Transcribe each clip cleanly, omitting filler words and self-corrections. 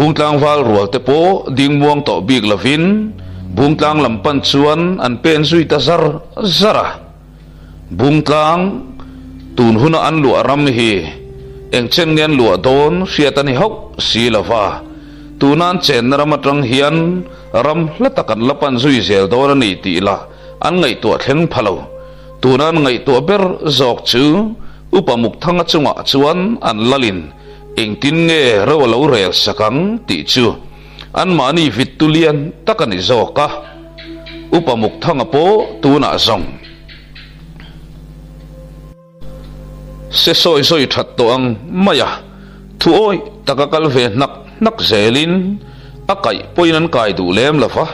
bung tlang val rual te po ding muang to big lavin bung tlang lampan chuan an pen zui ta zara bung tlang tun huna an lu ram hi eng chen ngen lu don fiatani hok si lava tunan chen ramatang hian ram latakan lapan zui zel don ni ti la an ngai to thleng phalo tunan ngai to ber zok chu upamuk thanga chunga chuan an lalin eng tin nge ro lo rel sakang ti chu an mani vitulian takani zoka upamuk thanga po tuna zong se soi soi that to ang maya thu oi takakal ve nak zelin akai poinan kai du lem lafa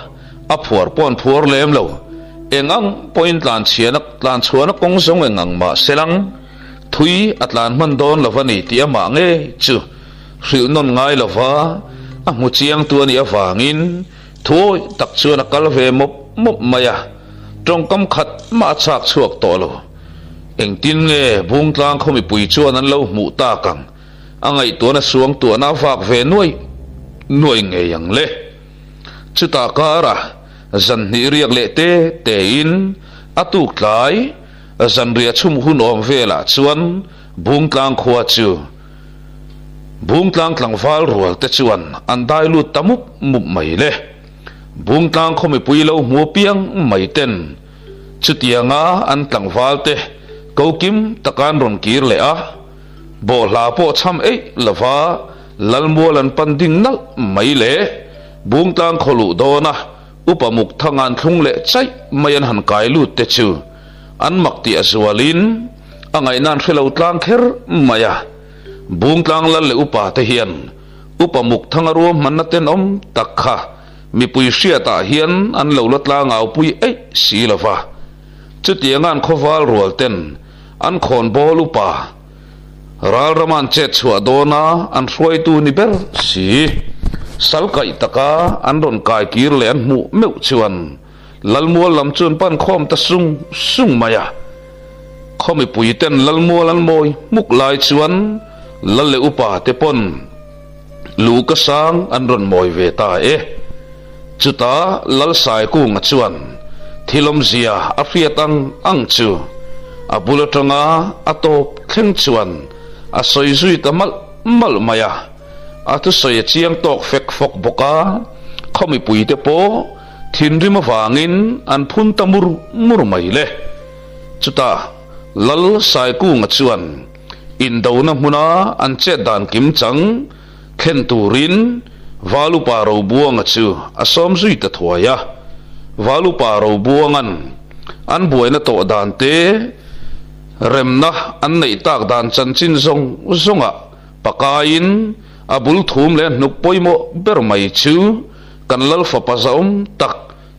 aphuar pon phur lem lo engang point lan chianak lan chuana kong song engang ma selang thui atlan man don lavani ti ama nge chu hriu non ngai lova a mu chiang tu ani awangin thoi tak chuana kal ve mop maya trong kam khat ma chak chuak to lo eng tin nge bung tlang khomi pui chuan an lo mu ta kang angai to na suang to na fak ve nuai nge yang le chuta kara zan ni riak le te in atu klai zan ria chum hun om vela chuan bung tlang khua chu bung tlang tlang val rual te chuan an dai lu tamup mup mai le bung tlang khomi pui lo mu piang mai ten chutianga an tlang val te ko kim takan ron kir le a bo la po cham ei lova lalmualan panding nal mai le bung tlang kholu dona upamuk thangan thung le chai mayan han kai lu te chu an makti azwalin angai nan khelo tlang kher maya bung tlang lal le upa te hian upamuk thangaru mannaten om takha mi pui sia ta hian an lo latlang au pui ei silava chutiangan khowal rual ten an khon bol upa ral raman che chua dona an roi tu ni ber si salkai taka an ron kai kir le an mu meu chuan lalmual lam chun pan khom ta sung maya khomi pui ten lalmual an moi muk lai chuan lal le upa te pon lu ka sang an ron moi ve ta e chuta lal sai ku nga chuan thilom zia afiatang ang chu abulatanga atop thleng chuan a soi zui ta mal maya atu soi chiang tok fek fok boka khomi pui te po thinrim awangin an phun ta mur mai le chuta lal sai ku nga chuan in dona huna an che dan kim chang khen turin valu paro buanga chu asom zui ta thoya valu paro buangan an buaina to dan te remna an nei tak dan chan chin zonga pakain abul thum le nuk poimo ber mai chu kan lal fa pazaum tak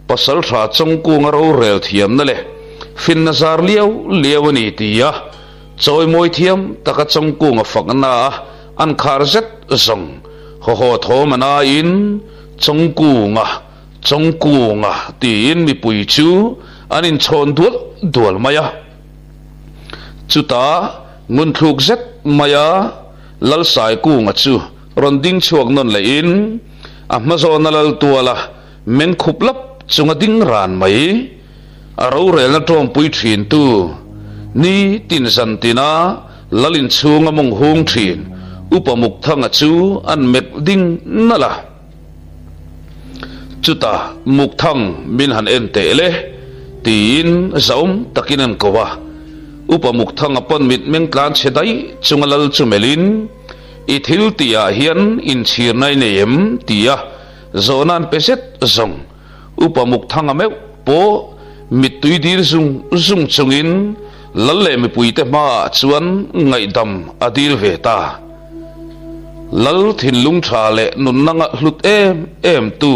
pasal tha chongku ngaro rel thiam na le fin nazar liawani tia choi moi thiam taka chongku nga fakna an khar zet zong ho thomana in chongku nga tin mi pui chu anin chon dual maya chuta ngun thuk zet maya lal sai ku nga chu ronding chuak non le in amazon lal tuala men khuplap chunga ding ran mai aro rel na tom pui thin tu ni tin san tina lalin chunga mong hung thin upamuk thanga chu an mek ding nala chuta muk thang min han en te le tin zaum takinan kowa upamuk thang apon mit meng tlan chedai chungalal chumelin ithil tia hian in chhir nai neem tia zonan peset zong upamuk thang ame po mitui dir zung chungin lalle mi puite ma chuan ngai dam adil veta lal thin lung tha le nun nanga hlut em tu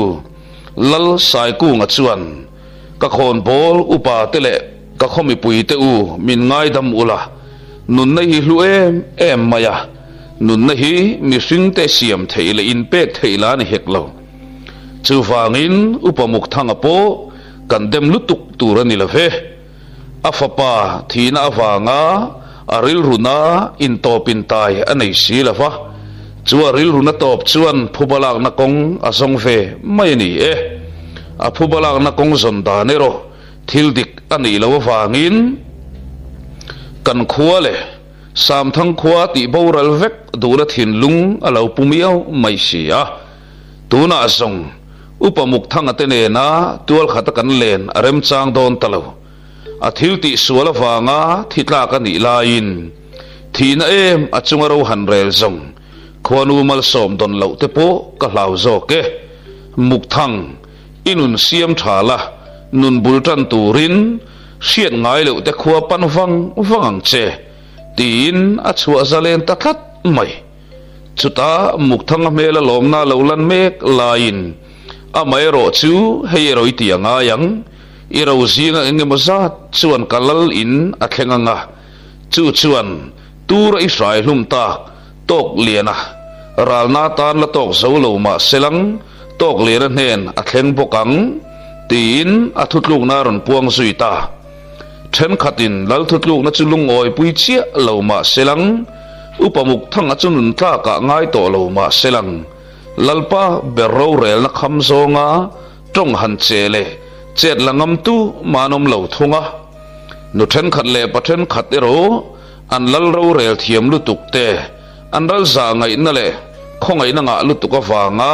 lal sai ku nga chuan ka khon bol upa tele ka khomi pui te u min ngai dam ula nun na hi hlu em maya nun na hi mi hring te siam theile in pek theila ni heklo chu wangin upamuk thanga po kandem lutuk turani lave afapa thina awanga aril runa in topin tai anei silava chua ril runa top chuan phubalak na kong asong fe mai ni a phubalak na kong zon da nero thil dik ani lo wangin kan khuwa le sam thang khuwa ti boral vek dura thin lung alo pumiao mai sia tuna asong upamuk thang atene na tual khata kan len arem chang don talo a thil ti suala wanga thitla ka ni lain thina achungaro hanrel zong khwanu mal som don lo te po ka hlau zo ke muk thang inun siam thala nun bultan turin siat ngai lo te khwa pan wangang che tin achua zalen takhat mai chuta muk thang mela lomna lolan mek lain amai ro chu hei roi tianga yang iro zinga engemazat chuan kalal in athenganga chuan tur Israel humta tok liana ralna tan la tok zolo ma selang tok lena nen atheng bokang tin athutluk na ron puang suita then khatin lal thutluk na chulung oi pui chia lo ma selang upamuk thang achunun tla ka ngai to lo ma selang lalpa berro rel na kham zonga tong han chele chet langam tu manom lo thunga nu then khat le pathen khat ero an lal ro rel thiam lu tukte an ral za ngai na le khongai na nga lu tuka wanga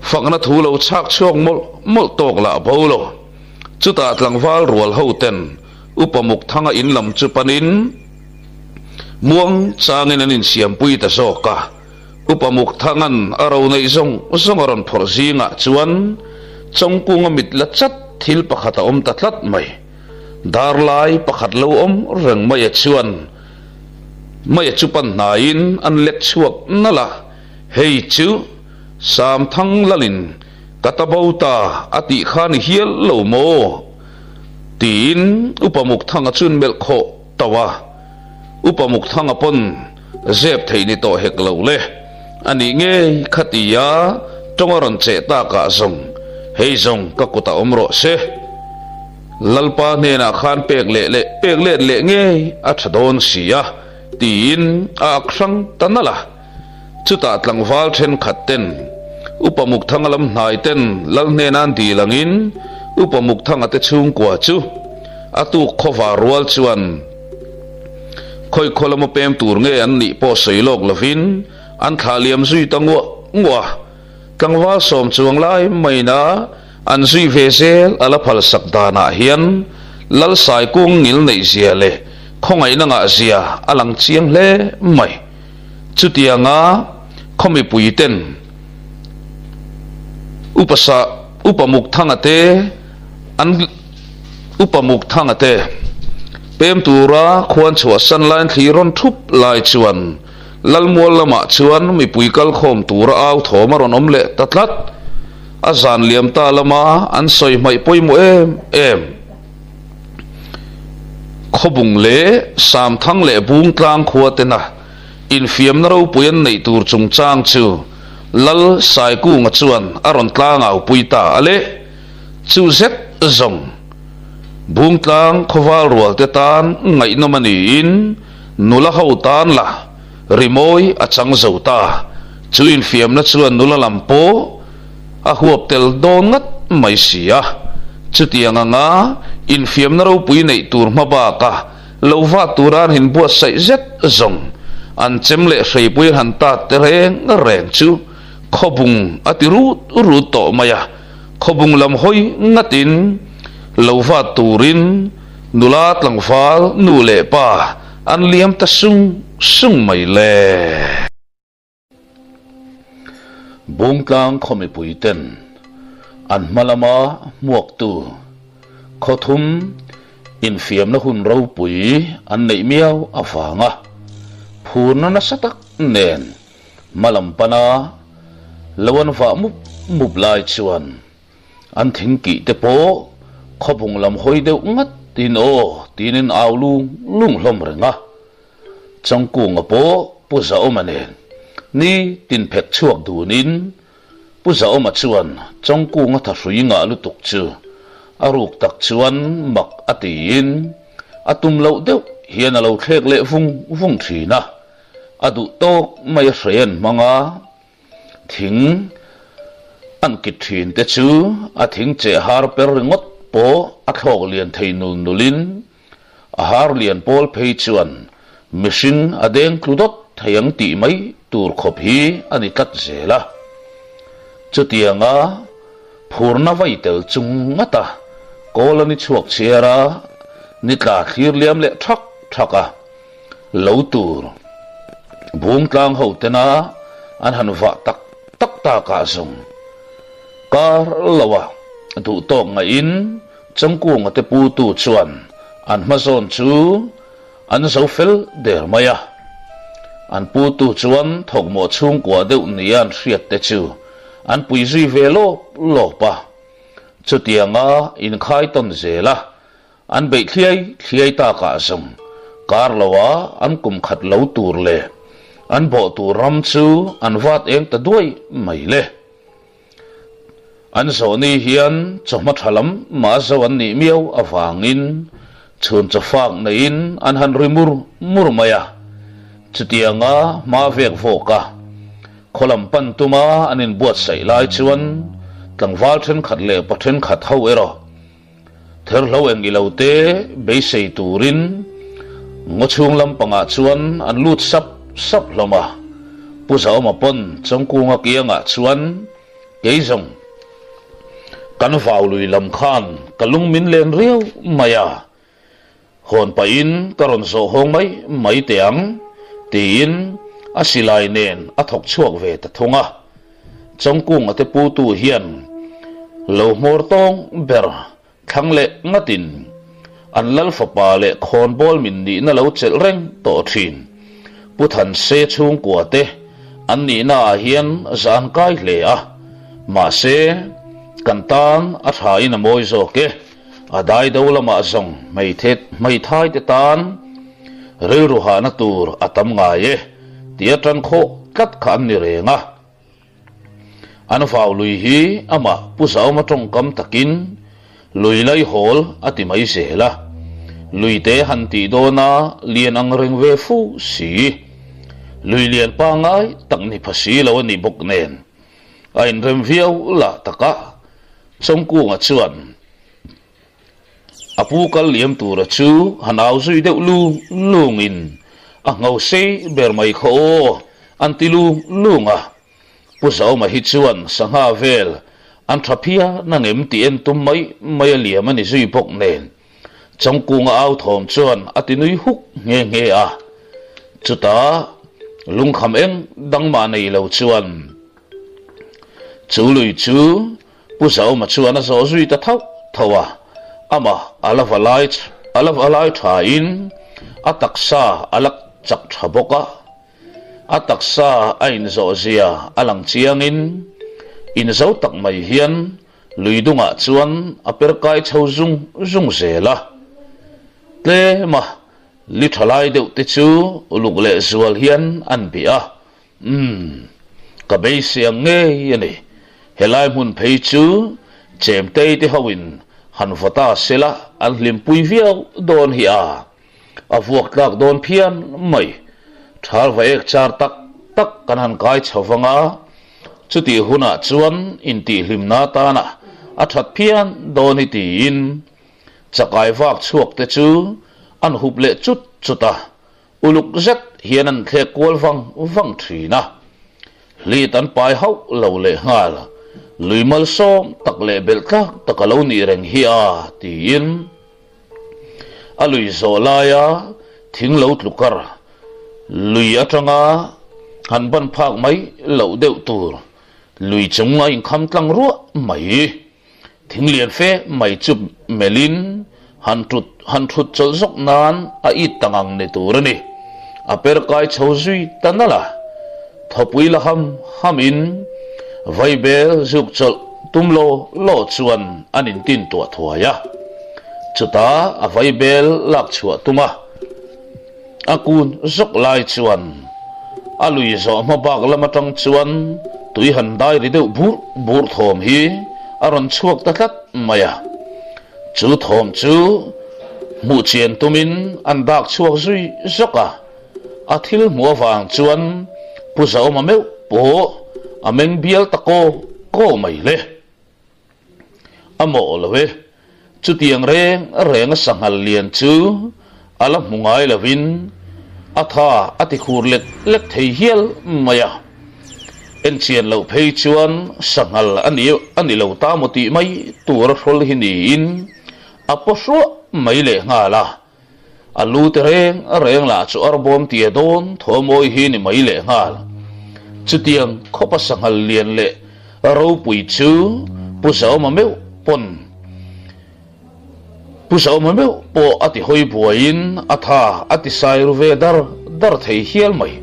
fakna thu lo chak chuak mol tok la bolo chuta tlangwal rual hoten upamuk thanga in lam chu panin muang changin anin siam pui ta soka upamuk thangan aro nei zong aron phorzinga chuan chongkunga mitla chat thil pakhata om ta thlat mai darlai pakhat lo om reng mai chuan mai chupan nain an let chuak nala hei chu sam thang lalin katabauta ati khan hial lo mo tin upamuk thanga chun mel kho tawa upamuk thanga pon zep theini to hek lo le ani nge khatia tongaron che ta ka zong hei zong ka kuta omro se lalpa ne na khan pek le nge athadon sia tin aksang tanala chuta tlangwal then khatten upamuk thangalam hnai ten lal ne nan di langin upamuk thanga te chung kwa chu atu khowa rual chuan khoi kholamo pem tur nge an ni po soilok lovin an thaliam zui ngwa kangwa som chuang lai maina an zui vesel ala phal sakdana hian lal sai kung ngil nei zia le khongai na nga zia alang chiang le mai chutianga khomi puiten upamuk thangate an upamuk thangate pem tura khwan chua san line thiron thup lai chuan lalmol lama chuan mi puikal khom tura aw thoma ron omle tatlat azan liam ta lama an soi mai poimo em khobung le sam thang le bung tlang khuatena in fiam na ro puyan nei tur chung chang chu lal sai ku nga chuan aron tlang au puita ale chu zet zong bung tlang khowal rual te tan ngai no mani in nula ho tan la rimoi achang zota chu in fiam na chuan nula lampo a huap tel don ngat mai sia chu tianga nga in fiam na ro pui nei tur ma ba ka lova turan hin bu sai zet zong an chemle sei pui han ta te reng chu khobung atiru ru to maya khobung lam hoi ngatin lova turin nulat langfal nu le pa an liam ta sung mai le bungtlang khomi puiten an malama muak tu khothum in fiam na hun ro pui an nei miao awanga phurna na satak nen malam pana lawan fa mup lai chuan an thingki te po khobung lam hoi deuh ngat tin o tinin awlung lung hlom renga changkung apo puza omanen ni tin phek chuak dunin puza oma chuan changkung atha hruinga lutuk chu aruk tak chuan mak atiin atum lo deuh hian alo thlek le vung thina adu to mai hrian manga thing an kit thin te chu a thing che har per ringot po a thok lian theinul nulin a har lian pol phei chuan machine adeng kludot thayang ti mai tur khop hi ani kat zela chutianga phurna vai tel chung ngata kolani chuak chiara nitla thlir liam le thak thaka lo tur bung tlang ho tena an hanwa tak tak ta ka sung kar lawa du tok nga in changkung ate pu tu chuan an mazon chu an zo fel der maya an pu tu chuan thok mo chung kwa deuh nian hriat te chu an pui zui velo lo pa chutianga in khai ton zela an be thliai ta ka sung kar lawa an kum khat lo tur le an bo tu ram chu an wat eng ta duai mai le an so ni hian choma thalam ma zo an ni miau awangin chun chafak na in an han rimur murmaya chutianga ma vek voka kholam pan tuma anin buat sai lai chuan tlangwal then khat le pathen khat ho ero ther lo eng ilote be sei turin ngochung lam panga chuan an lut sap loma pusaw ma pon changkunga kianga chuan keizong kan vaw lui lam khan kalung min len riau maya hon pa in karon so hong mai teang tin asilai nen athok chuak ve ta thonga changkung ate pu tu hian lo mor tong ber thangle ngatin an lal fapa le khon bol min ni na lo chel reng to thin puthan se chung kwa te an ni na hian zan kai hle a ma se kantan a tha in a moi zo ke adai dolama zong mai thai te tan re ru ha na tur atam nga ye tia tran kho kat khan ni renga an faw lui hi ama pusaw ma tong kam takin lui lai hol ati mai zela lui te han ti do na lian ang reng ve fu si lui lian pa ngai tak ni phasi lo ni bok nen ain rem viau la taka chongku nga chuan apu kal liam tur chu hanaw zui deuh lungin a ngau se ber mai kho antilu lunga pusaw ma hi chuan sanga vel an thapia na ngem ti en tum mai liam ani zui bok nen chongku nga au thom chuan atinui huk nge a chuta lungkham eng dangma nei lo chuan chu lui chu pusaw ma chuan a zo zui ta thawa ama alaf alai tha in ataksa alak chak thaboka ataksa ain zo zia alang chiangin in zo tak mai hian luidunga chuan aperkai chhozung zela tle ma li thalai deuh te chu uluk le zual hian an bia ka be siang nge yani helai mun phei chu chem te te hawin han vata sela an hlim pui viau don hi a avuak tak don phian mai thar va ek char tak kan han kai chawanga chuti huna chuan in ti hlimna ta na a that phian don hi ti in chakai vak chuak te chu an hup le chuta uluk zet hian an the kol wang thina li tan pai hau lo le ngal luimal som tak le bel takalo ni reng hi a tin alui zolaya thing lo tlukar lui atanga han ban phak mai lo deuh tur lui chunga in kham tlang ru mai thing lian fe mai chup melin han thut chol zok nan a it tangang ne tur ni aper kai chhozui tanala thopui la hamin vaibel zuk chol tumlo lo chuan anin tin to thuaya chuta a vaibel lak chua tuma akun zok lai chuan alui zo ma bak lama tang chuan tui han dai ri deuh bur thom hi aron chuak ta tlat maya chu thom chu mu chen tumin an dak chuak zui zoka a thil mua vàng chuan puso mà meu po a meng bial tako ko mai le amo lawe chu tiang reng sangal lian chu ala mungai lavin atha ati khur lek thei hial maya en chian lo phei chuan sangal ani lo ta moti mai tur rol hini in aposro mai le nga la alu te reng la chu arbom tia don thomoi hi ni mai le nga la chu tiang khopa sangal lian le ro pui chu puso ma meu pon puso ma meu po ati hoi buain atha ati sai ru ve dar thei hial mai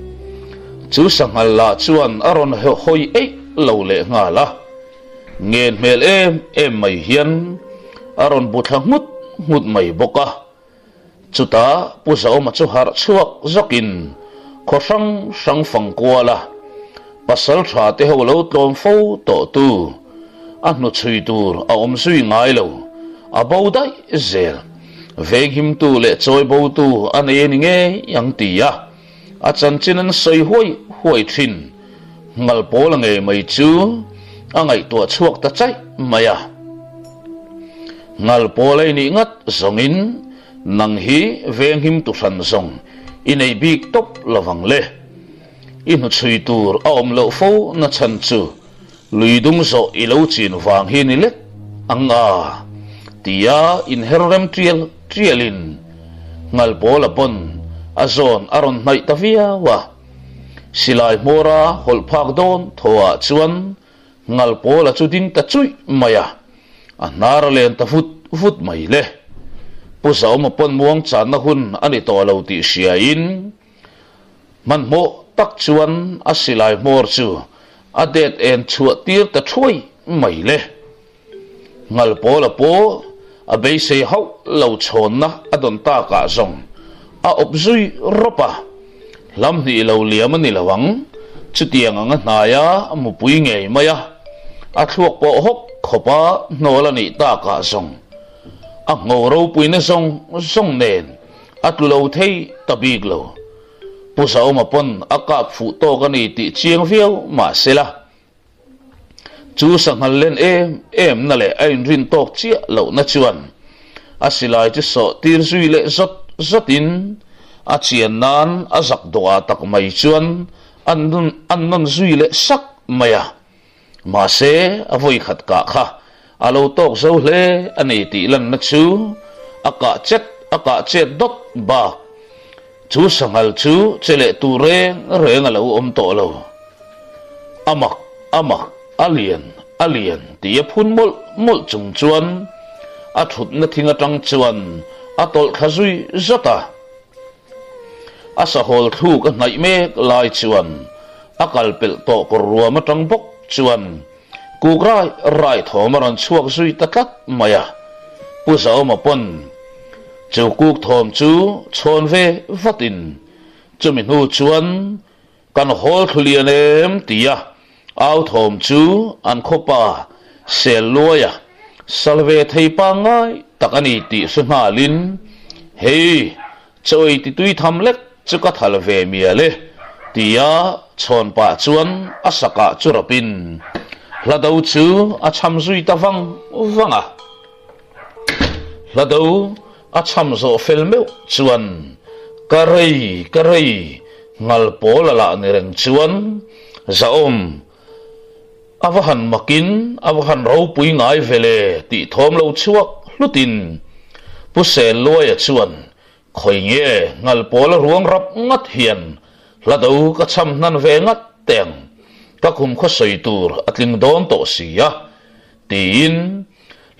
chu sangal la chuan aron hoi ei lo le nga la ngen mel em mai hian aron butha mut mai boka chuta puso ma chu har chuak zokin kho sang phang kwala pasal tha te ho lo tlom fo to tu anu chui tur a om sui ngai lo a bodai zel vegim tu le choi bo tu ane ni nge yang tia a chan chinan soi hoi thin ngal pol nge mai chu angai to chuak ta chai maya ngal polai ni ngat zongin nang hi vengim tu san zong inei big top lawang le inu chui tur a om lo fo na chan chu luidung zo ilo chin wang hi ni le anga tia in herrem trialin ngal pola pon azon aron mai tavia wa silai mora hol phak don thoa chuan ngal pola chu ding ta chui maya anar len ta fut mai le puso ma pon muang chan na hun ani to lo ti sia in man mo tak chuan asilai mor chu adet en chuat tir ta thui mai le ngal pola po a be se hau lo chon na adon ta ka zong a obzui ropa lam ni lo liam ni lawang chu tiang anga hnaya mu pui ngei maya a thuak po hop khopa nola ni ta ka zong a ngoro pui na zong nen at lo thei tabig lo puso ma pon akap fu to ka ni ti chiang viau ma sela chu sangal len em na le ain rin tok chia lo na chuan asilai chu so tir zui le zotin a chian nan a zak doa tak mai chuan an zui le sak maya ma se a voi khat ka kha alo tok zo hle ani ti lan na chu aka chet dot ba chu sangal chu chele tu reng alo om to lo amak alien tia phun mol chung chuan a thut na thinga tang chuan a tol khazui zota a sa hol thu ka ngai me lai chuan a kalpel to ko ruama tang bok chuan kugrai rai thomaran chuak zui tatat maya puso ma pon chu kuk thom chu chon ve vatin chumin hu chuan kan hol thulianem tia ao thom chu an khopa sel loya salve thei pa ngai takani ti sunalin hei choi ti tui tham lek chuka thal ve miale tia chon pa chuan asaka churapin ladau chu a cham zui ta wanga ladau a cham zo felmeu chuan karei ngal pola la ni reng chuan zaom avahan makin avahan ro pui ngai vele ti thom lo chuak hlutin pusel loya chuan khoi nge ngal pola ruang rap ngat hian ladau ka cham nan ve ngat teng ka kum kho soi tur atling don to sia tin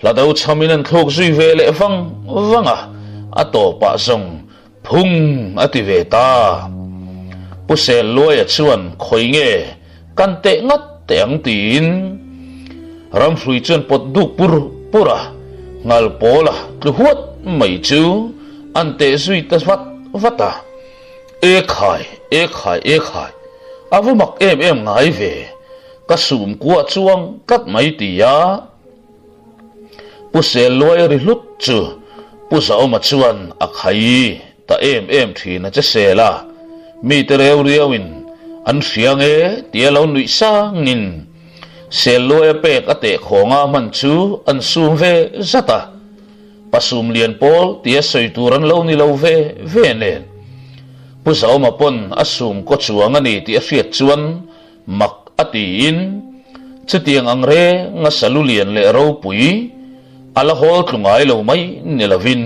ladau chamin an thok zui vele wanga ato pa zong phung ati ve ta pusel loya chuan khoi nge kan te ngat teng tin ram hrui chuan pot duk pura ngal pola tluhuat mai chu ante zui ta vata e khai avumak em ngai ve ka sum kwa chuang kat mai tia pusel loi ri hlut chu pusa oma chuan a khai ta em thina che sela mi te reu riawin an hriang e tia lo nui sang in selo e pek ate khonga man chu an sum ve zata pasum lian pol tia soituran lo ni lo ve nen pusau ma pon asum ko chuang ani ti riat chuan mak ati in chutiang angre nga salulian le ro pui ala hol tlungai lo mai nelavin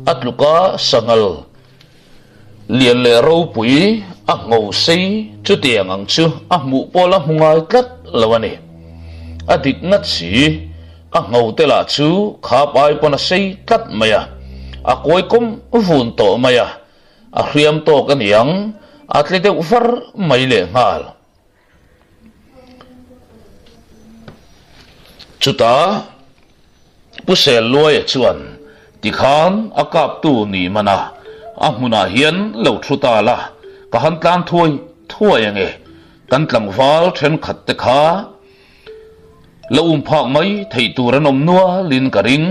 atluka sangal lian le ro pui a ngau sei chutiang ang chu a mu pola mungai tlat lawani adik ngat si a ngau te la chu kha pai pona sei tlat maya a koi kom vun to maya a hriam to kan yang atlete ufar mai le ngal chuta pusel loi chuan tikhan akap tu ni mana amuna hian lo thuta la ka han tlan thuai ange kan tlang wal then khat te kha lo phak mai thei turan om nuwa lin ka ring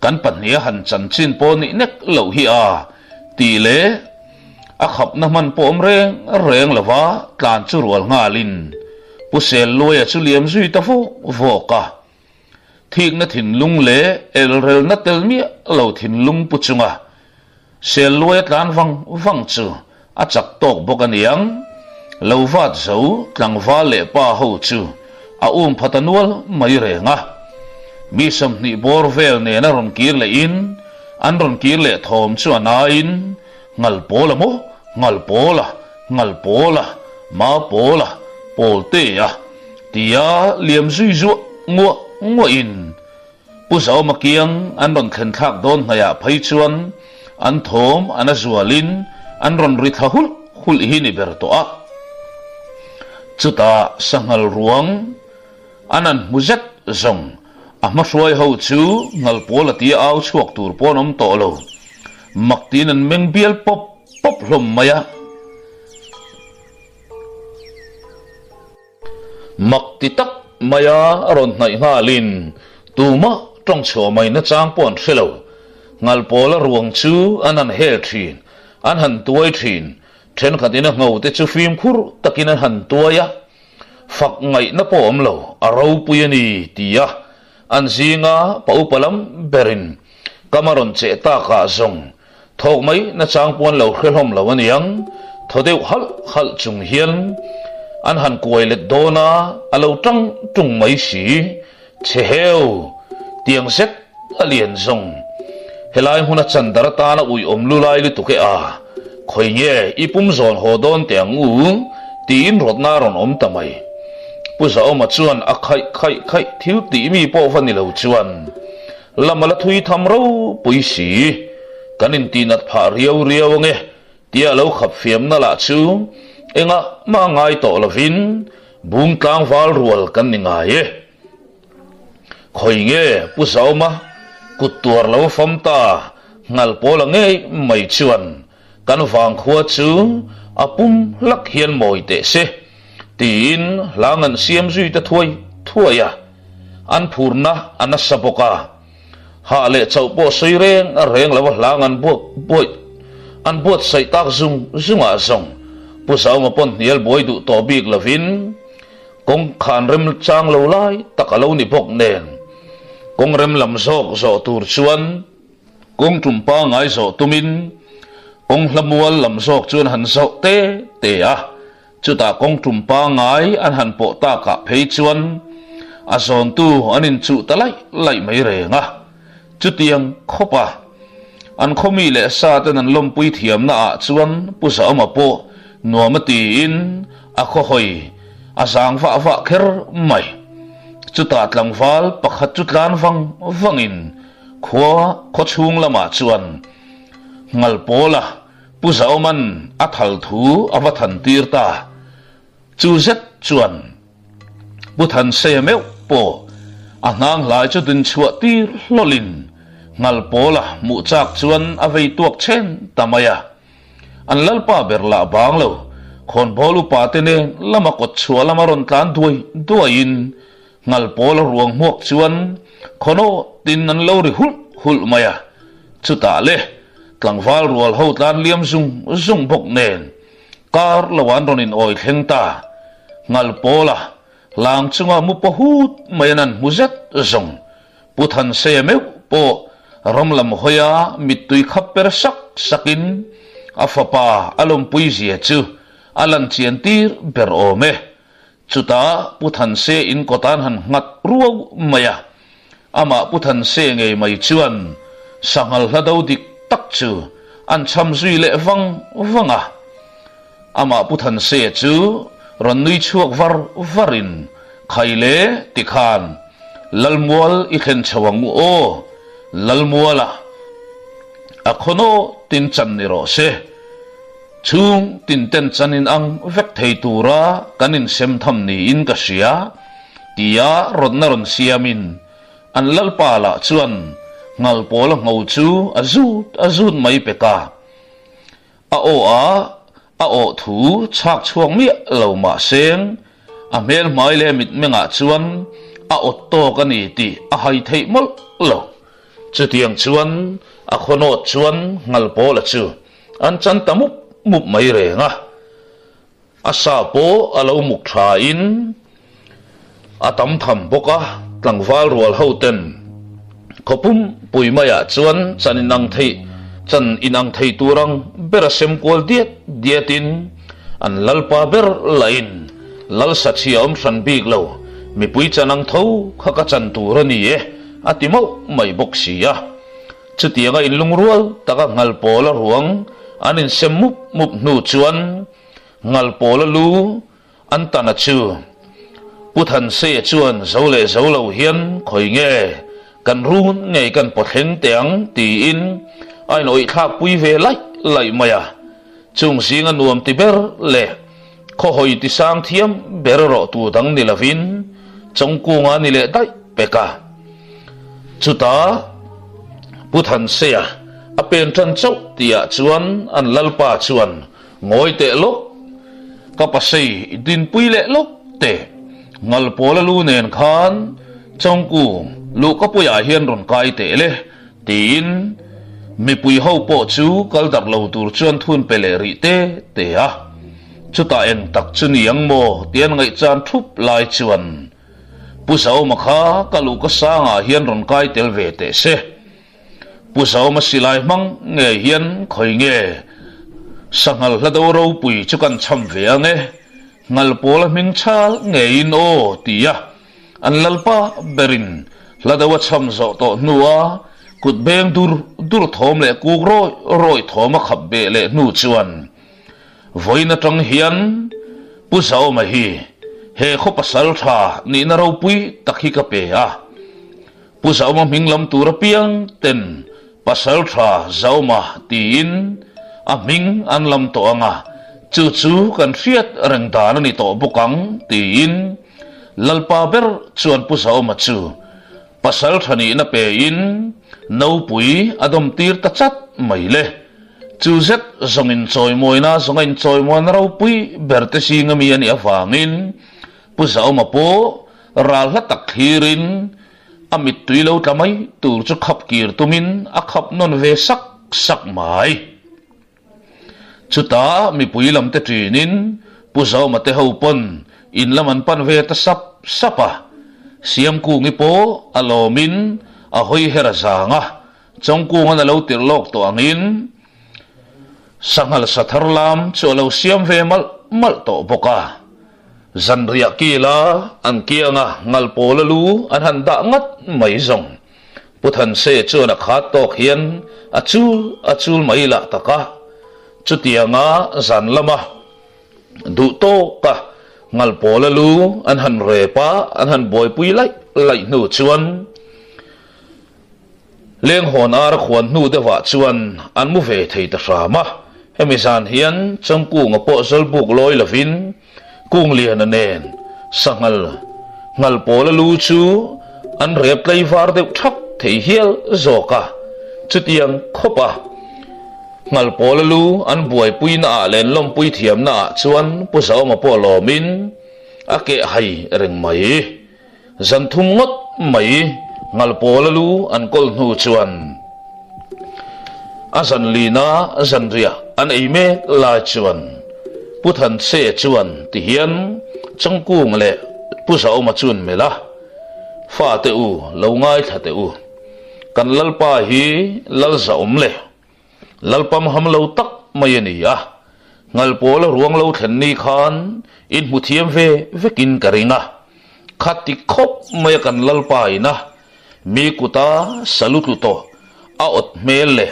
kan pania han chan chin po ni nek lo hi a ti le a khap na man pom reng lawa tlan chu rual nga lin pusel loi chu liam zui ta voka thik na thin lung le el rel na tel mi lo thin lung puchunga sel loi tlan wang chu a chak tok bokaniang lo vat zo tlang va le pa ho chu a phatanwal mai renga mi sam ni bor vel ne na ron kir le in an ron kir le thom chu ana in ngal pola mo ngal pola ma pola polte ya tia liam zui zu ngo in pusau makiang an ron khen thak don ngaya phai chuan an thom ana zualin an ron ri thahul hul hi ni ber to a chuta sangal ruang anan muzet zong ama hruai ho chu ngal pola ti au chuak tur ponom to lo maktin an meng bial pop hlom maya makti tak maya ron nai ngalin tuma trong chaw mai na chang pon thelo ngal pola ruang chu anan hel thin an han tuai thin then khatina ngau te chu phim khur takin an han tuaya phak ngai na pom lo aro puyani tia an zinga pau palam berin kamaron che ta ka zong thok mai na chang pon lo khelhom lo aniang thodeu hal chung hian an han kuai le dona alo tang tung mai si cheheu tiang set alien zong helai huna chandara ta na ui omlu lai lu tuke a khoi nge ipum zon hodon tiang u tin rot na ron om tamai pusa oma chuan a khai thiu ti mi po van ni lo chuan lamala thui tham ro pui si kanin tinat pha riau nge tia lo khap fiam na la chu enga ma ngai to lovin bung tlang wal rual kan ni ngai e khoi nge pusa oma kutur lo famta ngal pola nge mai chuan kan wang khua chu apum lak hian moi te se tin langan siam zui ta thuaya an phurna ana sapoka ha le chau po soi reng lawa langan boi an bot sai tak zunga zong pusau ma pon nial boi du to bik lavin kong khan rem chang lo lai takalo ni bok nen kong rem lam sok zo tur chuan kong tumpa ngai zo tumin kong lamual lam sok chuan han zo te a chuta kong tumpa ngai an han po ta ka phei chuan a zon tu anin chu ta lai mai renga chutiang khopa an khomi le sa ten an lom pui thiam na a chuan pusa ma po nuamati in a kho hoi a sang fa kher mai chuta tlang wal pakhat chutlan wangin khwa kho chung lama chuan ngal pola pusa man a thal thu awa than tir ta chu zet chuan bu than se meu po a ngang lai chu tin chua tir lolin ngal pola mu chak chuan a vei tuak chen tamaya an lalpa berla bang lo khon bolu pa te ne lama kot chua lama ron tlan duain ngal pola ruang muak chuan khono tin an lo ri hul maya chuta le tlangwal rual ho tlan liam zung bok nen kar lawan ronin oi thlengta ngal pola lang chunga mu pahut mainan muzet zong puthan se meu po romlam hoya mitui khapper sakin afapa alom puizia chu alan chiantir ber ome chuta puthan se in kotan han ngat ruau maya ama puthan se ngei mai chuan sangal hladau dik tak chu an cham zui le vanga ama puthan se chu ron nui chuak varin khaile tikhan lalmual i khen chawang mu o lalmuala akhono tin chan ni ro se chung tin ten chanin ang vek thei tura kanin sem tham ni in ka sia tia ron na ron siamin an lalpala chuan ngal pol ngau chu azut mai peka a o thu chak chuang mi lo ma seng a mel mai le mit menga chuan a ot to ka ni ti a hai thei mol lo chu tiang chuan a khono chuan ngal pol chu an chan tamup mup mai re nga a sa po a lo muk tha in a tam tham boka tlangwal rual hoten khopum puimaya chuan chaninang thei chan inang thei turang berasem kol dietin an lalpa ber lain lal sachiam san big lo mi pui chanang tho khaka chan turani e atimo mai boxia chutianga in lungrual taka ngal pola ruang anin semmup mup nu chuan ngal pola lu antana chu puthan se chuan zole zolo hian khoi nge kan run nge kan potheng teang ti in ai noi thak pui ve lai maya chung singa nuam ti ber le kho hoi ti sang thiam ber ro tu dang ni lavin chong ku nga ni le dai peka chuta puthan se a pen tran chau tia chuan an lalpa chuan ngoi te lo ka pasei din pui le lo te ngal pola lu nen khan chong ku lu ka puya hian ron kai te le tin mi pui ho po chu kal dak lo tur chuan thun pele ri te a chuta en tak chuni ang mo tian ngai chan thup lai chuan pusau makha kalu ka sanga hian ron kai tel ve te se pusau ma silai mang nge hian khoi nge sangal hlado ro pui chukan cham ve ange ngal pola ming chal nge in o tia an lalpa berin hladawa cham zo to nuwa kut beng dur thom le kuk roi thoma khap be le nu chuan voina tang hian pusau ma hi he kho pasal tha ni na ro pui takhi ka pe a pusau ma minglam tur piang ten pasal tha zauma tin a ming an lam to anga chu kan fiat reng dan ni to bukang tin lalpa ber chuan pusau ma chu pasal thani na pe in no pui adom tir ta chat mai le chu zet zongin choi moina zongin choi mon ro pui berte singami ani awangin pusau ma po ral la tak hirin amit tuilo tamai tur chu khap kir tumin a khap non ve sak mai chuta mi pui lam te trinin pusau ma te ho pon in laman pan ve ta sapa siam ku ngi po alomin a hoi hera zanga chong ku nga lo tir lok to angin sangal satharlam cholo siam ve mal to boka zanria kila an kianga ngal polalu an handa ngat mai zong puthan se chuna khat tok hian achul mai la taka chutianga zan lama du to ka ngal polalu an han repa an han boy pui lai nu chuan leng honar khwan nu de wa chuan an mu ve thei ta rama hemisan hian changku nga po sol buk loi lovin kung lian anen sangal ngal polalu chu an rep lai var de thak thei hial zoka chutiang khopa ngal polalu an buai pui na len lom pui thiam na chuan pusau ma po lomin ake hai reng mai zan thum ngot mai ngal polalu an kol nu chuan azan lina azan ria an eime la chuan Putan se chuan ti hian changkung le pusau ma chun mela fa te u lo ngai tha te u kan lalpa hi lal zaum le lalpam ham lo tak mai ani a ngal pol ruang lo thlen ni khan in muthiam ve vekin karinga khati khop mai kan lalpa ina mi kuta salutu to a ot mel le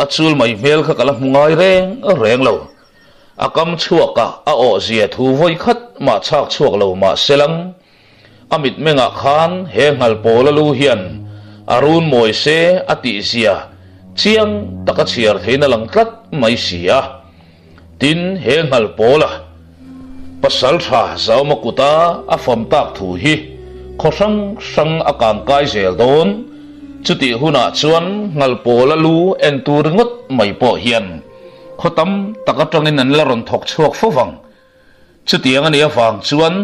achul mai mel kha kala mungai reng lo akam chuaka a o zia thu voi khat ma chak chuak lo ma selang amit menga khan he ngal pola lu hian arun moi se ati zia chiang taka chiar theina lang tlat mai sia tin he ngal pola pasal tha zawma kuta a fam tak thu hi khosang sang akang kai zel don chuti huna chuan ngal pola lu en tur ngot mai po hian khotam takatangin an laron thok chuak fowang chutiang ani awang chuan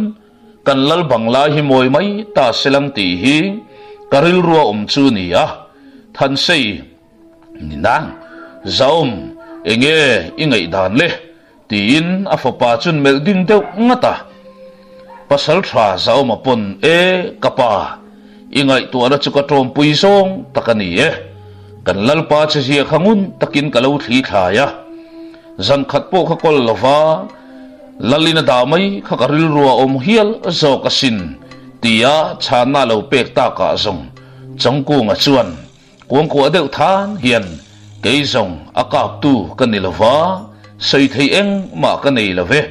kan lal bangla hi moi mai ta selang ti hi karil ruwa chu ni a than sei ninang zaum enge ingai dan le tin afopa chun mel ding deuh ngata pasal tha zaum apon e kapa ingai tuara chuka tom pui song takani e kan lalpa che sia khangun takin kalau thli thaya zan khat po kha kol lova lalina damai kha karil ruwa hial zo kasin tia chana lo pek ta ka zong changku nga chuan kuang ko deuh than hian kei zong akap tu kanilova sei thei eng ma kanei love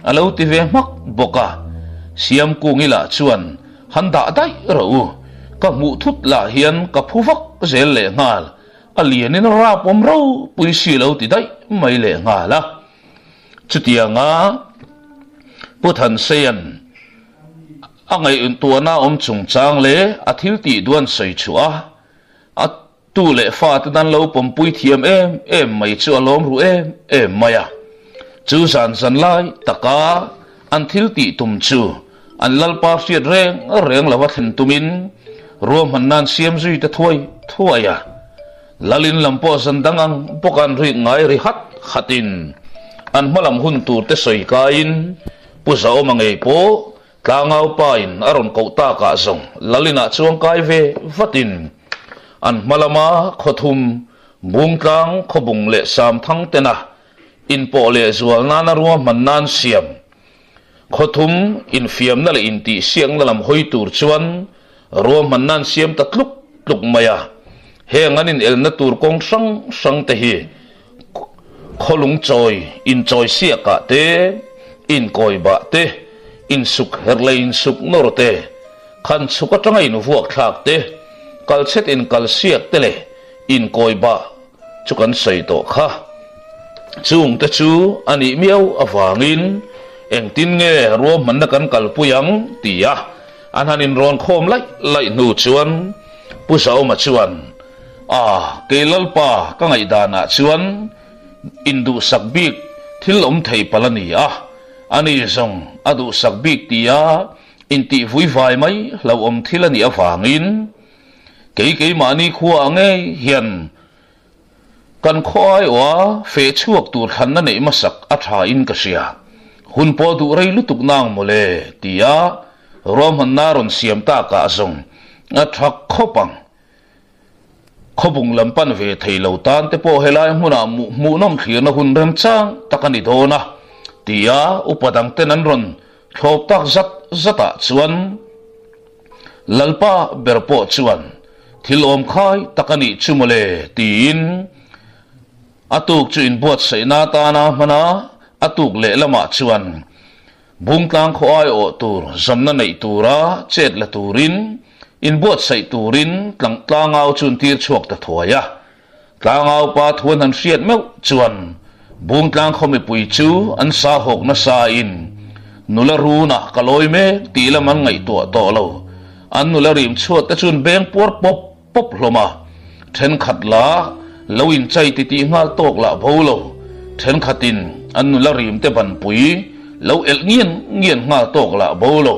alo ti ve mak boka siam ku ngila chuan handa dai ro ka mu thut la hian ka phuwak zel le ngal alianin ra pom ro pui si lo ti dai mai le ngala chutianga puthan sean angai un tuana chung chang le athil ti duan sei chua a tu le fa ta dan lo pom pui thiam em mai chu alom ru em maya chu san lai taka an thil ti tum chu an lalpa siat reng lawa thlen tumin rom hannan siam zui ta thuaya lalin lampo sandangang pokan ri ngai ri khatin an malam hun tur te soi kain pusao mangai po tlangau pain aron kota ka zong lalina chuang kai ve vatin an malama khothum bungtang khobung le sam thang tena in po le zual nana ruwa mannan siam khothum in fiam na le in ti siang lam hoi tur chuan ruwa mannan siam tatluk tluk maya henganin elna tur kong sang te hi kholung choi in choi sia ka te in koi ba te in suk herlein suk norte khan suka tanga in vuak thak te kal set in kal siak te le in koi ba chukan sei to kha chung te chu ani miau awangin eng tin nge rom man kan kal puyang tia anhanin ron khom lai nu chuan pusau ma chuan kelalpa ka ngai dana chuan indu sakbik thil thei palani ani zong adu sakbik tia inti vui vai mai lo thilani awangin kei mani khuwa nge hian kan khoi wa fe chuak tur khanna nei masak atha in ka sia hun po du rei lutuk nang mole tia rom hannaron siam ta ka zong athak khopang khobung lampan ve theilo tan te po helai huna mu nom khirna hun rem chang takani dona tia upadang tenan ron thlop tak zata chuan lalpa berpo chuan thilom khai takani chumole tin atuk chu in bot seina ta na mana atuk le lama chuan bungtang khoi o tur zamna nei tura chet la turin in bot sai turin tlangau chun tir chuak ta thoya tlangau pa thuan han riat meu chuan bungtlang khomi pui chu an sa hok na sa in nula runa kaloi me tila man ngai to lo an nula rim chuat ta chun beng por pop hloma then khatla loin chai ti ngal tok la bolo then khatin an nula rim te ban pui lo el ngien ngal tok la bolo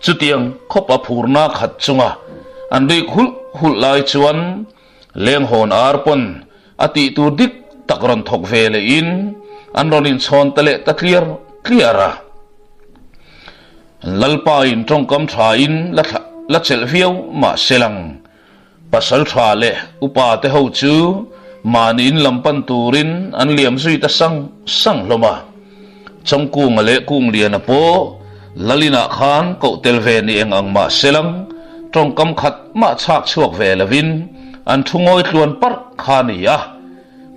chutiang khopa phurna khat chunga an ri hul lai chuan leng hon arpon ati tur dik takron thok vele in an ronin chon tale ta cleara lalpa in trong kam tha in la chel viau ma selang pasal tha le upa te ho chu manin lampan turin an liam sui ta sang loma trong kung le kung lian a po lalina khan ko tel ve ni eng ang ma selang trong kam khat ma chak chuak ve lavin an thungoi tluan par khania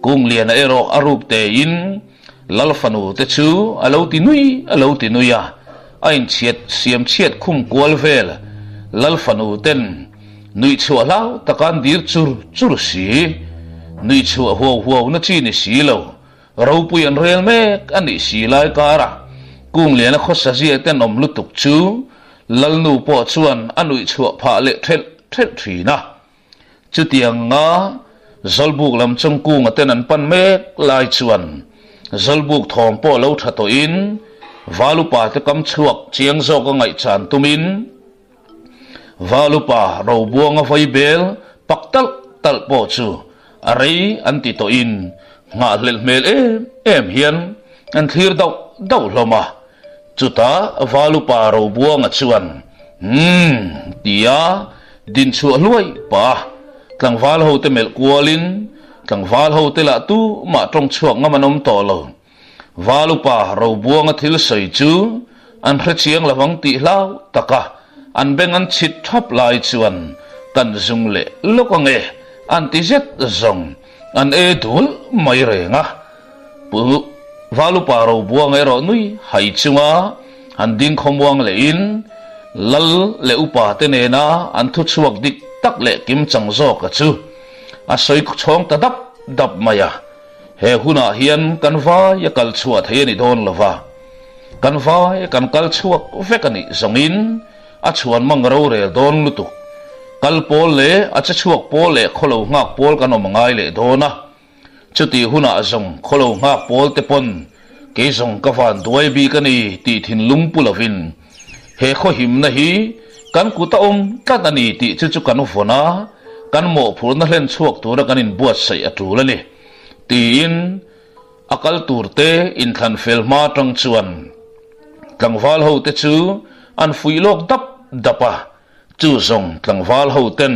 kung lian a ero arup te in lalfanu te chu alo ti nui a ain chiat siam chiat khum kwal vel lalfanu ten nui chua lau takan dir chur si nui chua huo na chi ni si lo rau puyan rel mek ani si lai kara kung lian a khosa zia ten om lutuk chu lalnu po chuan anui chua pha le thret thina chu tiang nga zalbuk lam chong kung aten an pan mek lai chuan zalbuk thom po lo thato in valupa te kam chuak chiang zo ka ngai chan tumin valupa ro buang a vai bel paktal tal po chu arei an ti to in nga lel mel em hian an thir dau hloma chuta valupa ro buang a chuan tia din chu luai pa tlang val ho te mel kualin tlang val ho te la tu ma trong chuak nga manom to lo valupa ro buang a thil sei chu an hre chiang lawang ti hlau taka an beng an chit thap lai chuan kan zung le lokange an ti zet zong an e dul mai renga pu valupa ro buang e ro nui hai chunga an ding khomwang le in lal le upa te ne na an thu chuak dik tak le kim chang zo ka chu a soi chong ta dap maya he huna hian kan va ya kal chuat he ni don lova kan va ya kan kal chuak vekani zongin a chuan mangro re don lutu kal pol le a cha chuak pol le kholo ngak pol kan omangai le dona chuti huna zong kholo ngak pol te pon ke zong ka van duai bi kani ti thin lung pulovin he kho him na hi kan kuta kan ani ti chu kan fona kan mo phur na hlen chuak tura kan in buat sai atul ani tin akal turte in than fel ma tang chuan tlangwal ho te chu an fuilok dapa chu zong tlangwal ho ten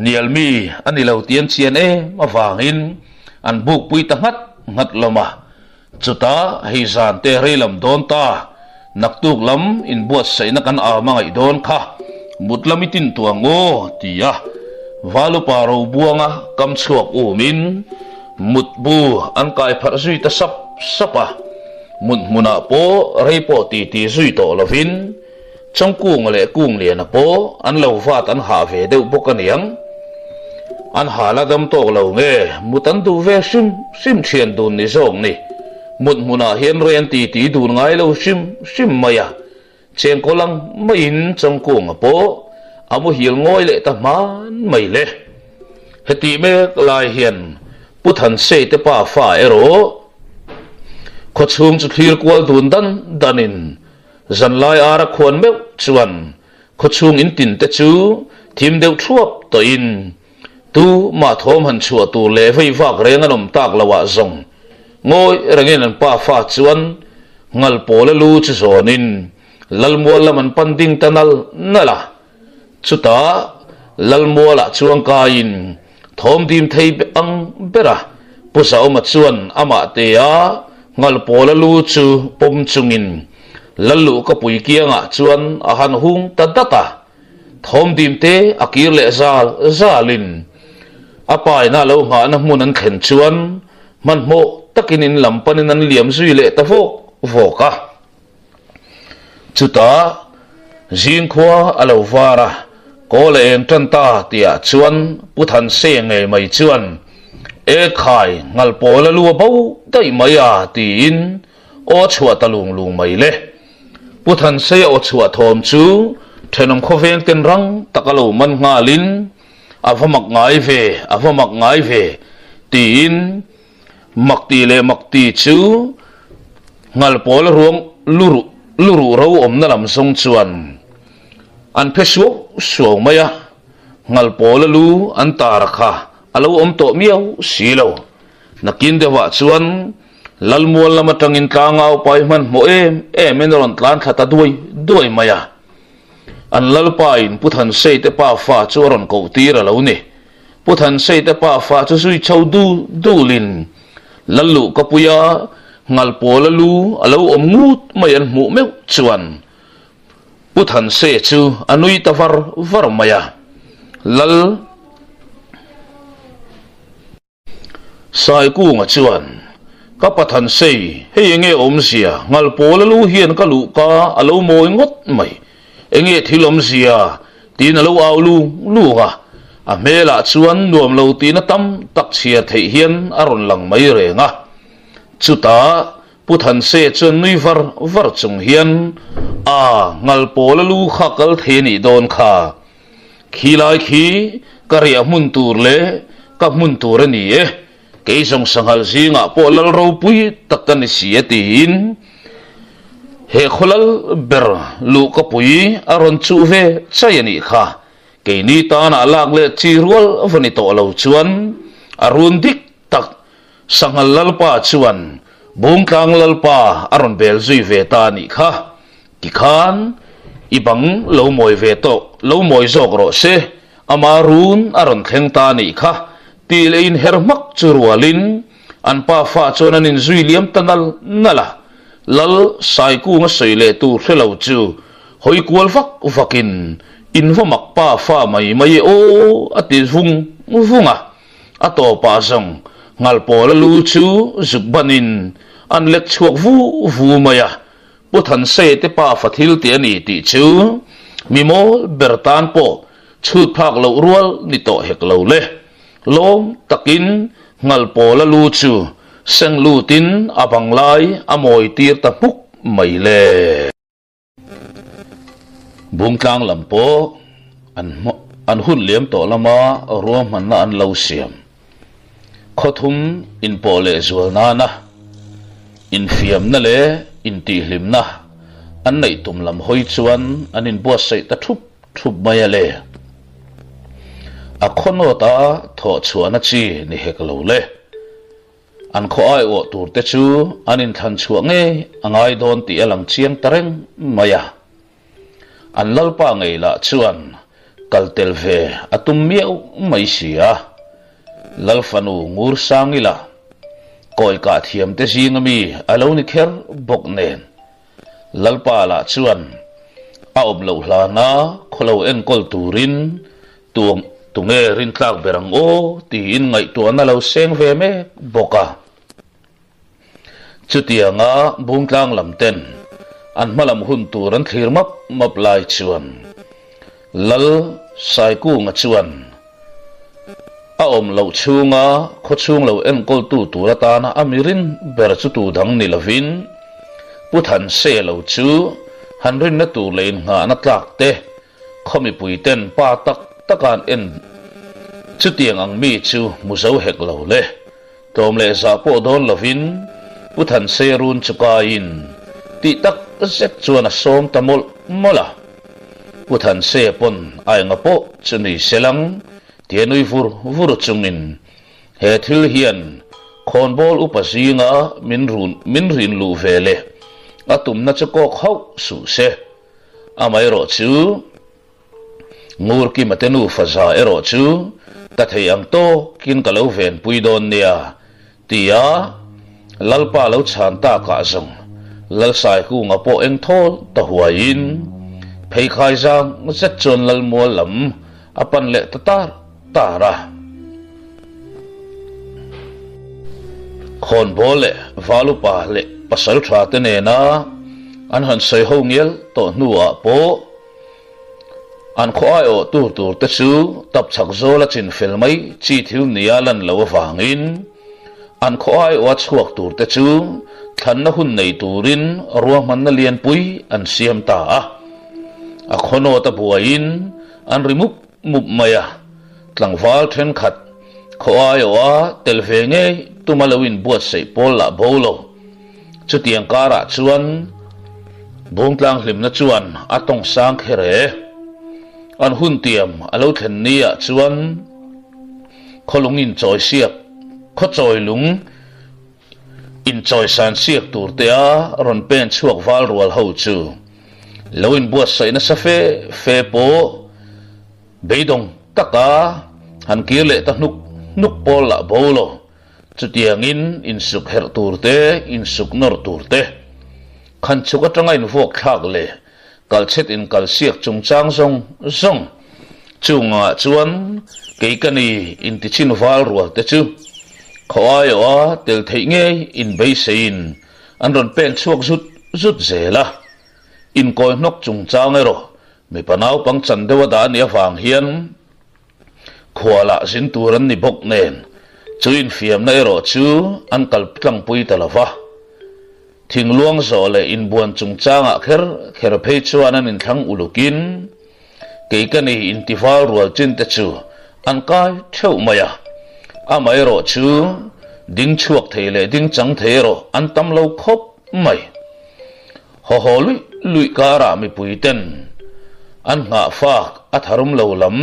nialmi ani lo tian chian ma wangin an buk pui ta ngat loma chuta heizan te reilam don ta naktuk lam in buat sai na kan mangai don kha mutlamitin tuango tia valupa ro buanga kam chuak umin mutbu an kai phar zui ta sapa muna po rei po ti zui to lovin trong kung lian po an lo vat an ha ve deuh bok aniang an hala dam to lo nge mutan du ve sim thian dun ni zong ni muna hian rian ti dun ngai lo sim maya cheng kolang main trong kung po amu hil ngoi le ta man mai le heti me lai hian puthan se te pa fa ero kho chung chu thir kwal dun danin zan lai ara khon me chuan kho chung in tin te chu thim deuh thuap to in tu ma thom han chua tu le vai vak reng anom tak lawa zong ngoi rangin an pa fa chuan ngal pole lu chu zonin lalmual laman panding tanal nala chuta lalmuala chuang ka in thom dim thei ang bera pusa ma chuan ama te a ngal pola lu chu pom chungin lalu ka pui kianga chuan a han hung ta data thom dim te akir le zalin apai na lo nga na mun an khen chuan man mo takinin lampanin an liam zui le ta voka chuta jin khwa alo vara ko le en tan ta tia chuan puthan se nge mai chuan e khai ngal pola lu bo dai maya tin o chua talung lung mai le puthan se o chua thom chu thenom khoven ten rang takalo man ngalin avamak ngai ve tin makti le makti chu ngal pol ruang luru ro om na lam song chuan an phesu so maya ngal pol lu an tar kha alo om to miau silo nakin dewa chuan lalmual lama tangin tlangau pai man mo em ron tlan thata duai maya an lalpain puthan sei te pa fa chu ron ko tira lo ni puthan sei te pa fa chu sui chau du lin lalu kapuya ngal polalu alo omngut mayan mu me chuan puthan se chu anui ta var maya lal sai ku nga chuan ka pathan sei he nge om sia ngal polalu hian ka lu ka alo moi ngot mai enge thilom sia tin alo lu nga a mela chuan nuam lo tin tam tak chia thei hian aron lang mai re nga chuta puthan se chun nui var chung hian a ngal polalu khakal theni don kha khilai khi karia mun tur le ka mun tur ani ke song sangal zinga polal ro pui takan siatin he khulal ber lu ka pui aron chu ve chayani kha ke ni ta na lak le chi rual vani to lo chuan arun dik tak sangal lalpa chuan bungtang lalpa aron bel zui ve ta ni kha ki khan ibang lo moi ve to lo moi zok ro se amarun aron thleng ta ni kha ti lein hermak churualin an pa fa chonan in zui liam tanal nala lal sai ku nga soile tu thelo chu hoi kual vakin in vamak pa fa mai o ati vunga ato pa song ngal pola lu chu zubbanin an lek chuak vu maya puthan se te pa fathil te ani ti chu mimol bertan po chut phak lo rual ni to hek lo le lom takin ngal pola lu chu seng lu tin abang lai amoi tir ta puk mai le bungtlang lampo an hun liam to lama ruam man na an lo siam khothum in pole zual na in fiam na le in ti hlim na an nei tum lam hoi chuan an in bo sei ta thup mai le a khono ta tho chuana chi ni hek lo le an kho ai o tur te chu an in than chuang nge angai don ti alang chiang tareng maya an lalpa ngei la chuan kaltel ve atum miau mai sia lalfanu ngur sangila koi ka thiam te jingami alo ni kher bok nen lalpa la chuan a om lo hla na kholo en kol turin tunge rin tlak berang o ti in ngai tu na lo seng ve me boka chutia nga bungtlang lamten an malam hun turan thlir map lai chuan lal sai ku nga chuan a om lo chunga kho chung lo en kol tu la ta na amirin ber chu tu dang ni lovin puthan se lo chu hanrin na tu lein nga na tlak te khomi puiten pa takan en chu tiang ang mi chu muzo hek lo le tom le sa po don lovin puthan se run chukain ti tak zek chuan a som tamol mola puthan se pon ai nga po chuni selang tianui vur chungin he thil hian khonbol upasinga min rin lu vele atum na chako khau su se amai ro chu ngur ki matenu faza ero chu ta theyang to kin kalo ven puidon nia tia lalpa lo chan ta ka zong lal sai ku nga po eng thol ta huain phei khai jang zet chon lal mo lam apan le tara khon bole valu pa le pasal tha te ne na an han sei ho ngel to nuwa po an kho ai o tur te chu tap chak zo la chin fel mai chi thil nia lan lo wangin an kho ai o chuak tur te chu than na hun nei turin ruam man na lian pui an siam ta a khono ta buain an rimuk mup maya tlangwal then khat kho ai o tel ve nge tumalawin buat sei pol la bolo chu tiang kara chuan bungtlang hlim na chuan atong sang khere an hun tiam alo thlen nia chuan kholungin choi siap kho choi lung in choi san siak tur te a ron pen chuak wal rual ho chu lo in buat sai na sa fe po beidong taka han kir le ta nuk pol la bolo chu tiang in suk her tur te in suk nor tur te khan chu ka tanga in vok thak le kal chet in kal siak chung chang zong chunga chuan ke kani in ti chin wal rual te chu khoi a tel thei nge in bei sein an ron pen chuak zut zela in koi nok chung chang ero mi panau pang chan dewa da nia wang hian khwala sin turan ni bok nen chu in fiam na ero chu an kal tlang pui talawa thing luang zo le in buan chung changa kher phei chuan an in thlang ulukin ke kani in tifal rual chin te chu an kai theu maya amai ro chu ding chuak theile ding chang thero an tam lo khop mai ho lui kara mi puiten an nga fa atharum lo lam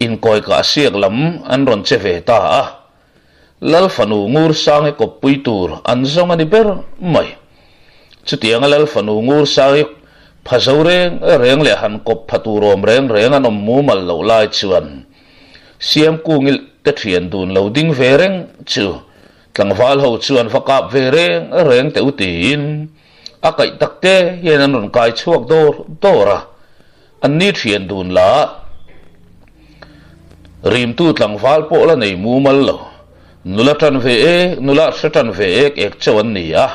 in koi ka siak lam an ron che ve ta a lal fanu ngur sang e kop pui tur an zong ani ber mai chu tiang lal fanu ngur sang phazore reng le han kop phaturom reng anom mu mal lo lai chuan siam kungil te thian dun lo ding ve reng chu tlangwal ho chuan fakap ve reng te utin akai takte hian an ron kai chuak dora an ni thian dun la rim tu tlangwal po la nei mu mal lo nula satan ve ek chawan ni a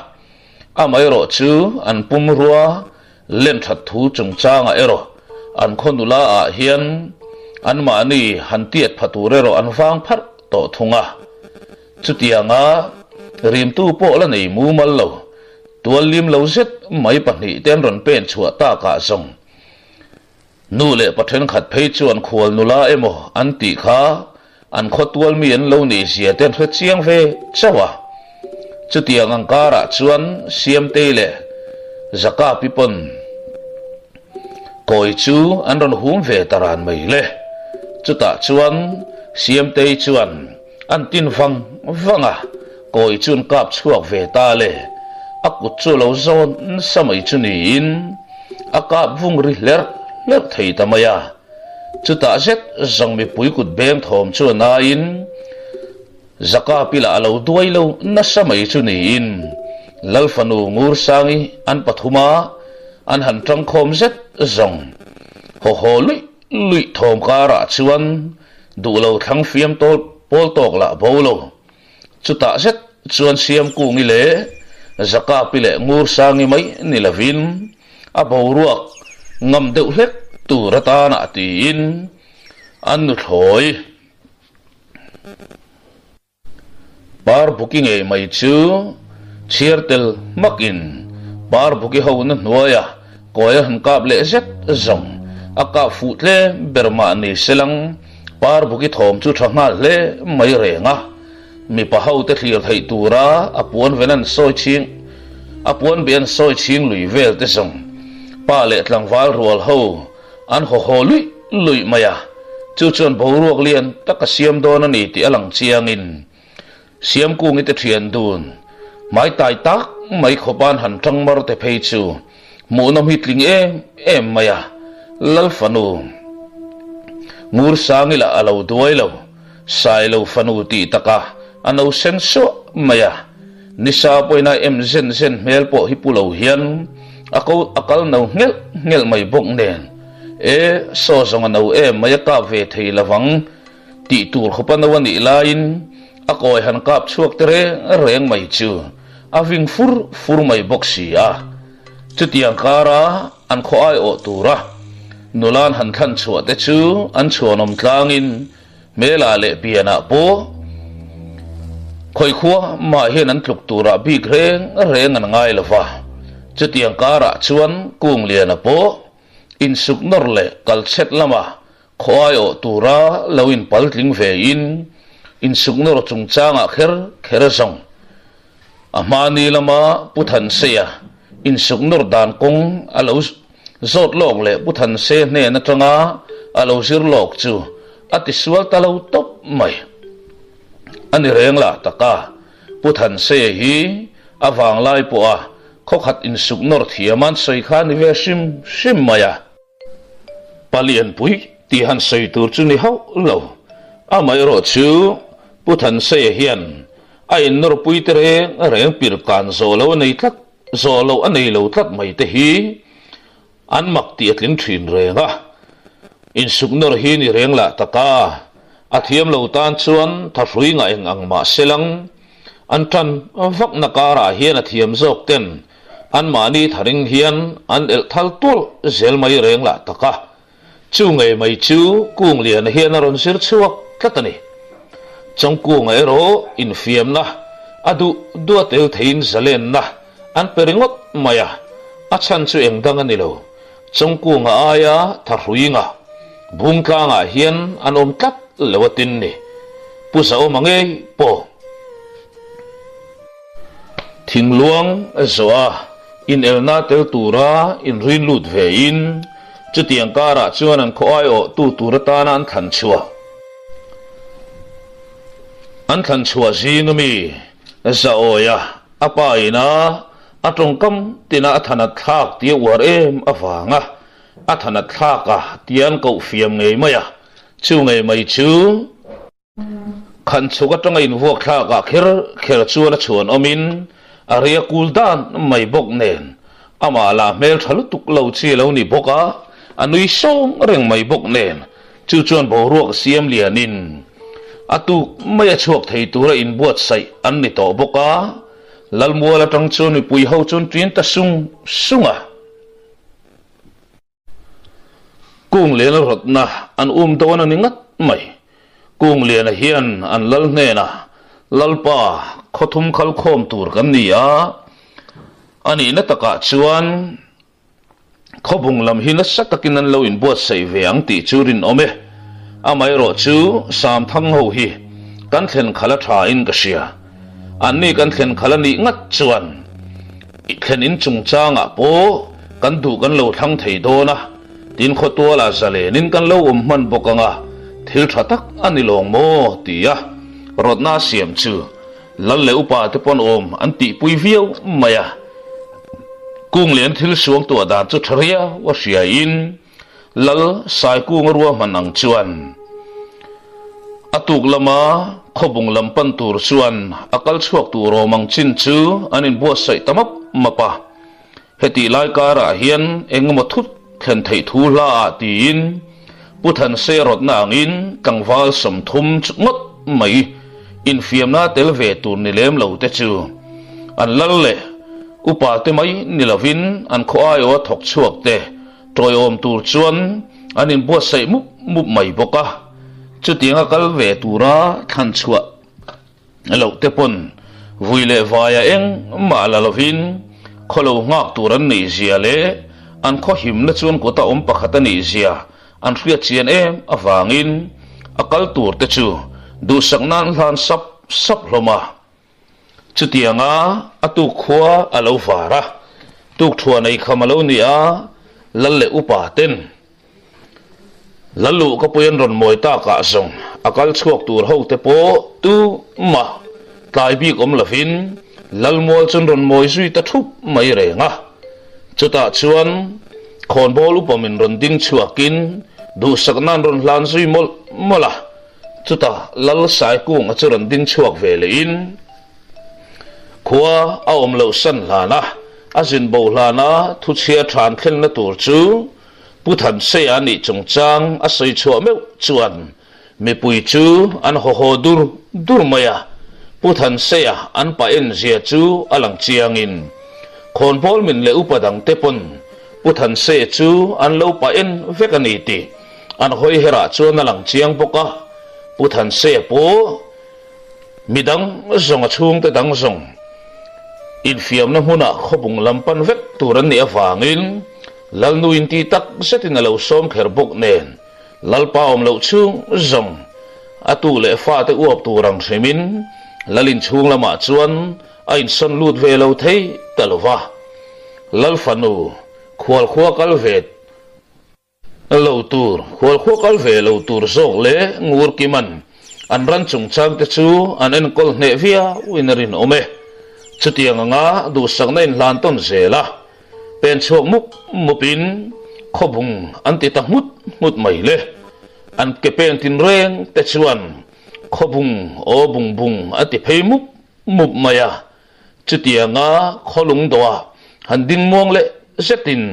amai ro chu an pum ruwa len that thu chung changa ero an khonula a hian an mani hantiat phature ro an wang phat to thunga chutianga rim tu po la nei mu mal lo tual lim lo zet mai pahni ten ron pen chua ta ka zong nu le pathen khat phei chuan khol nula emo an ti kha an khotwal mi an lo ni sia ten thre chiang ve chawa chutiang angkara chuan siam te le zaka pipon koi chu an ron hum ve taran mai le chuta chuan siam te chuan an tin vanga koi chun kap chuak ve ta le akut chu lo zon samai chu ni in akap vung ri ler thei tamaya chuta zet zang mi pui kut beng thom chu na in zaka pila alo duai lo na samai chu ni in lalfanu ngur sangi an pathuma an han tang khom zet zong ho lui thom kara chuan du lo thang fiam tol pol tok la bolo chuta zet chuan siam ku ngi le zaka pile ngur sangi mai ni lavin a boruak ngam deuh hlek turata na tin an nu thloi par booking e mai chu chirtel makin par buki ho na noya koya han kap le zet zong aka futle berma ni selang par buki thom chu thanga le mai renga mi pa ho te thlir thei tura apuan venan soi ching apuan bian soi ching lui vel te zong pa le tlangwal rual ho an ho lui maya chu chon boruak lian takasiam don ani ti alang chiangin siam ku ngi te thian dun mai tai tak mai khopan han tang mar te phei chu mu nom hitling em maya lal fanu ngur sangila alo duai lo sai lo fanu ti taka ano senso maya nisa poina em zen mel po hipulo hian akal no ngel mai bok nen so zong no maya ka ve thei lawang ti tur khopan wani lain akoi han kap chuak tere reng mai chu aving fur mai boxi a chutiang kara an kho ai o tura nulan han khan chua te chu an chuanom tlangin mela le piana po khoi khuwa ma hian an tluk tura bi reng an ngai lova chutiang kara chuan kung lian a po in suk nor le kal chet lama kho ai o tura loin paltling ve in suk nor chung changa kher zong amani lama puthan seya in suk nor dan kong alo zot lok le puthan se ne na tanga alo sir lok chu ati sual talo top mai ani reng la taka puthan se hi avang lai po a kho khat in suk nor thiaman sei khan ve sim maya palian pui ti han sei tur chu ni hau lo amai ro chu puthan sei hian a in nor pui te reng pir kan zo lo nei tlat zo lo anei lo tlat mai te hi an mak ti atlin thin renga in suk nor hi ni reng la taka athiam lo tan chuan tha hrui nga eng ang ma selang an tan vak nakara hian athiam zok ten an mani tharing hian an el thal tol zel mai reng la taka chu ngai mai chu kung lian hian aron sir chuak katani chong ku ngai ro in fiam na adu duatel thein zalen na an peringot maya achan chu engdang ani lo chong ku nga aya tha hrui nga bungka nga hian an om tlat lewatin ni pusa o mangai po thingluang zoa in elna tel tura in rin lut ve in chutiang kara chuan an kho ai o tu turata na an than chua zingmi za oya apa ina atong kam tina athana thak ti war em awanga athana thaka tian ko fiam ngei maya chu ngei mai chu khan chuka tanga in vuak thaka kher chuan a chuan omin aria kuldan mai bok nen ama la mel thalu tuk lo chi lo ni boka anui song reng mai bok nen chu chuan bo ruak siam lianin atu maya chuak thei tura in buat sai an ni to boka lalmuala tang chu ni pui ho chun trin ta sunga kung le na rot na an do na ni ngat mai kung le na hian an lal ne na lalpa khothum khal khom tur kan ni a ani na taka chuan khobung lam hi na satakin an lo in buat sai ve ang ti churin ome amai ro chu sam thang ho hi kan thlen khala tha in ka sia anni kan thlen khala ni ngat chuan i thlen in chung changa po kan du kan lo thang thei do na tin kho to la zale nin kan lo man bokanga thil thatak ani long mo tia rodna siam chu lal le upa te pon om anti pui viau maya kung len thil suang to da chu tharia wa sia in lal sai kung ruwa manang chuan atuk lama khobung lampan tur chuan akal chuak tu ro mang chin chu anin bo sai tamap mapa heti lai kara hian engma thut khen thei thu la tin puthan se rot nangin kangwal som thum chungot mai in fiamna tel ve tur ni lem lo te chu an lal le upa te mai nilavin an kho ai o thok chuak te troi om tur chuan anin bo sai mup mai boka chu tinga kal ve tura than chua lo te pon vuile vaya eng ma la lovin kholo ngak turan nei zia le an kho him na chuan ko ta om pakhata nei zia an ria chian em awangin akal tur te chu du saknan hlan sap hloma chu tianga atu khwa alo fara tuk thua nei khamalo ni a lalle upa ten lalu ka puyan ron moi ta ka song akal chuak tur ho te po tu ma tai bi kom lavin lalmol chun ron moi sui ta thup mai renga chuta chuan khon bol upamin ron ding chuakin du saknan ron hlan sui mola chuta lal sai kung a churan ding chuak vele in khua a om lo san hlana azin bo hlana thu chia than khen na tur chu puthan se ani chungchang a sei chua meu chuan me pui chu an ho dur maya puthan se an pa en zia chu alang chiang in khon bol min le upadang tepon puthan se chu an lo pa en vekani ti an hoi hera chuan alang chiang boka puthan se po midang zonga chung te dang zong in fiam na huna khobung lampan vek turan ni awangin lal nuin ti tak setin alo som kher bok nen lal pa om lo chung zong atu le fa te uap turang semin lalin chung lama chuan ain son lut ve lo thei talwa lal fanu khwal khwa kal vet lo tur khwal khwa kal ve lo tur zok le ngur kiman an ran chung chang te chu an en kol hne via winarin ome chu tiang nga du sang nei lan ton zela pen chuak mupin khobung anti ta mut mai le an ke pen tin reng te chuan khobung o bung ati phei mup maya chu tianga kholung doa han ding mong le zetin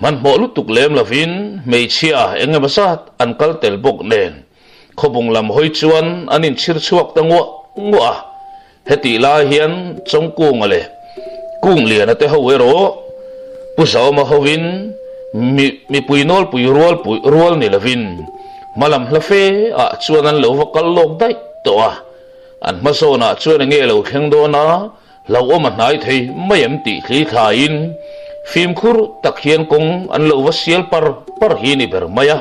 man mo lu tuk lem lovin mei chia enge basat an kal tel bok nen khobung lam hoi chuan anin chir chuak tangwa heti la hian chongkung ale kung lian ate ho ero pusaw ma hovin mi puinol rual ni lovin malam hlafe a chuan an lo vakal lok dai to a an masona chuan nge lo kheng do na lo oma nai thei mayam ti thli thain phim khur takhian kong an lo wasial par hi ni ber maya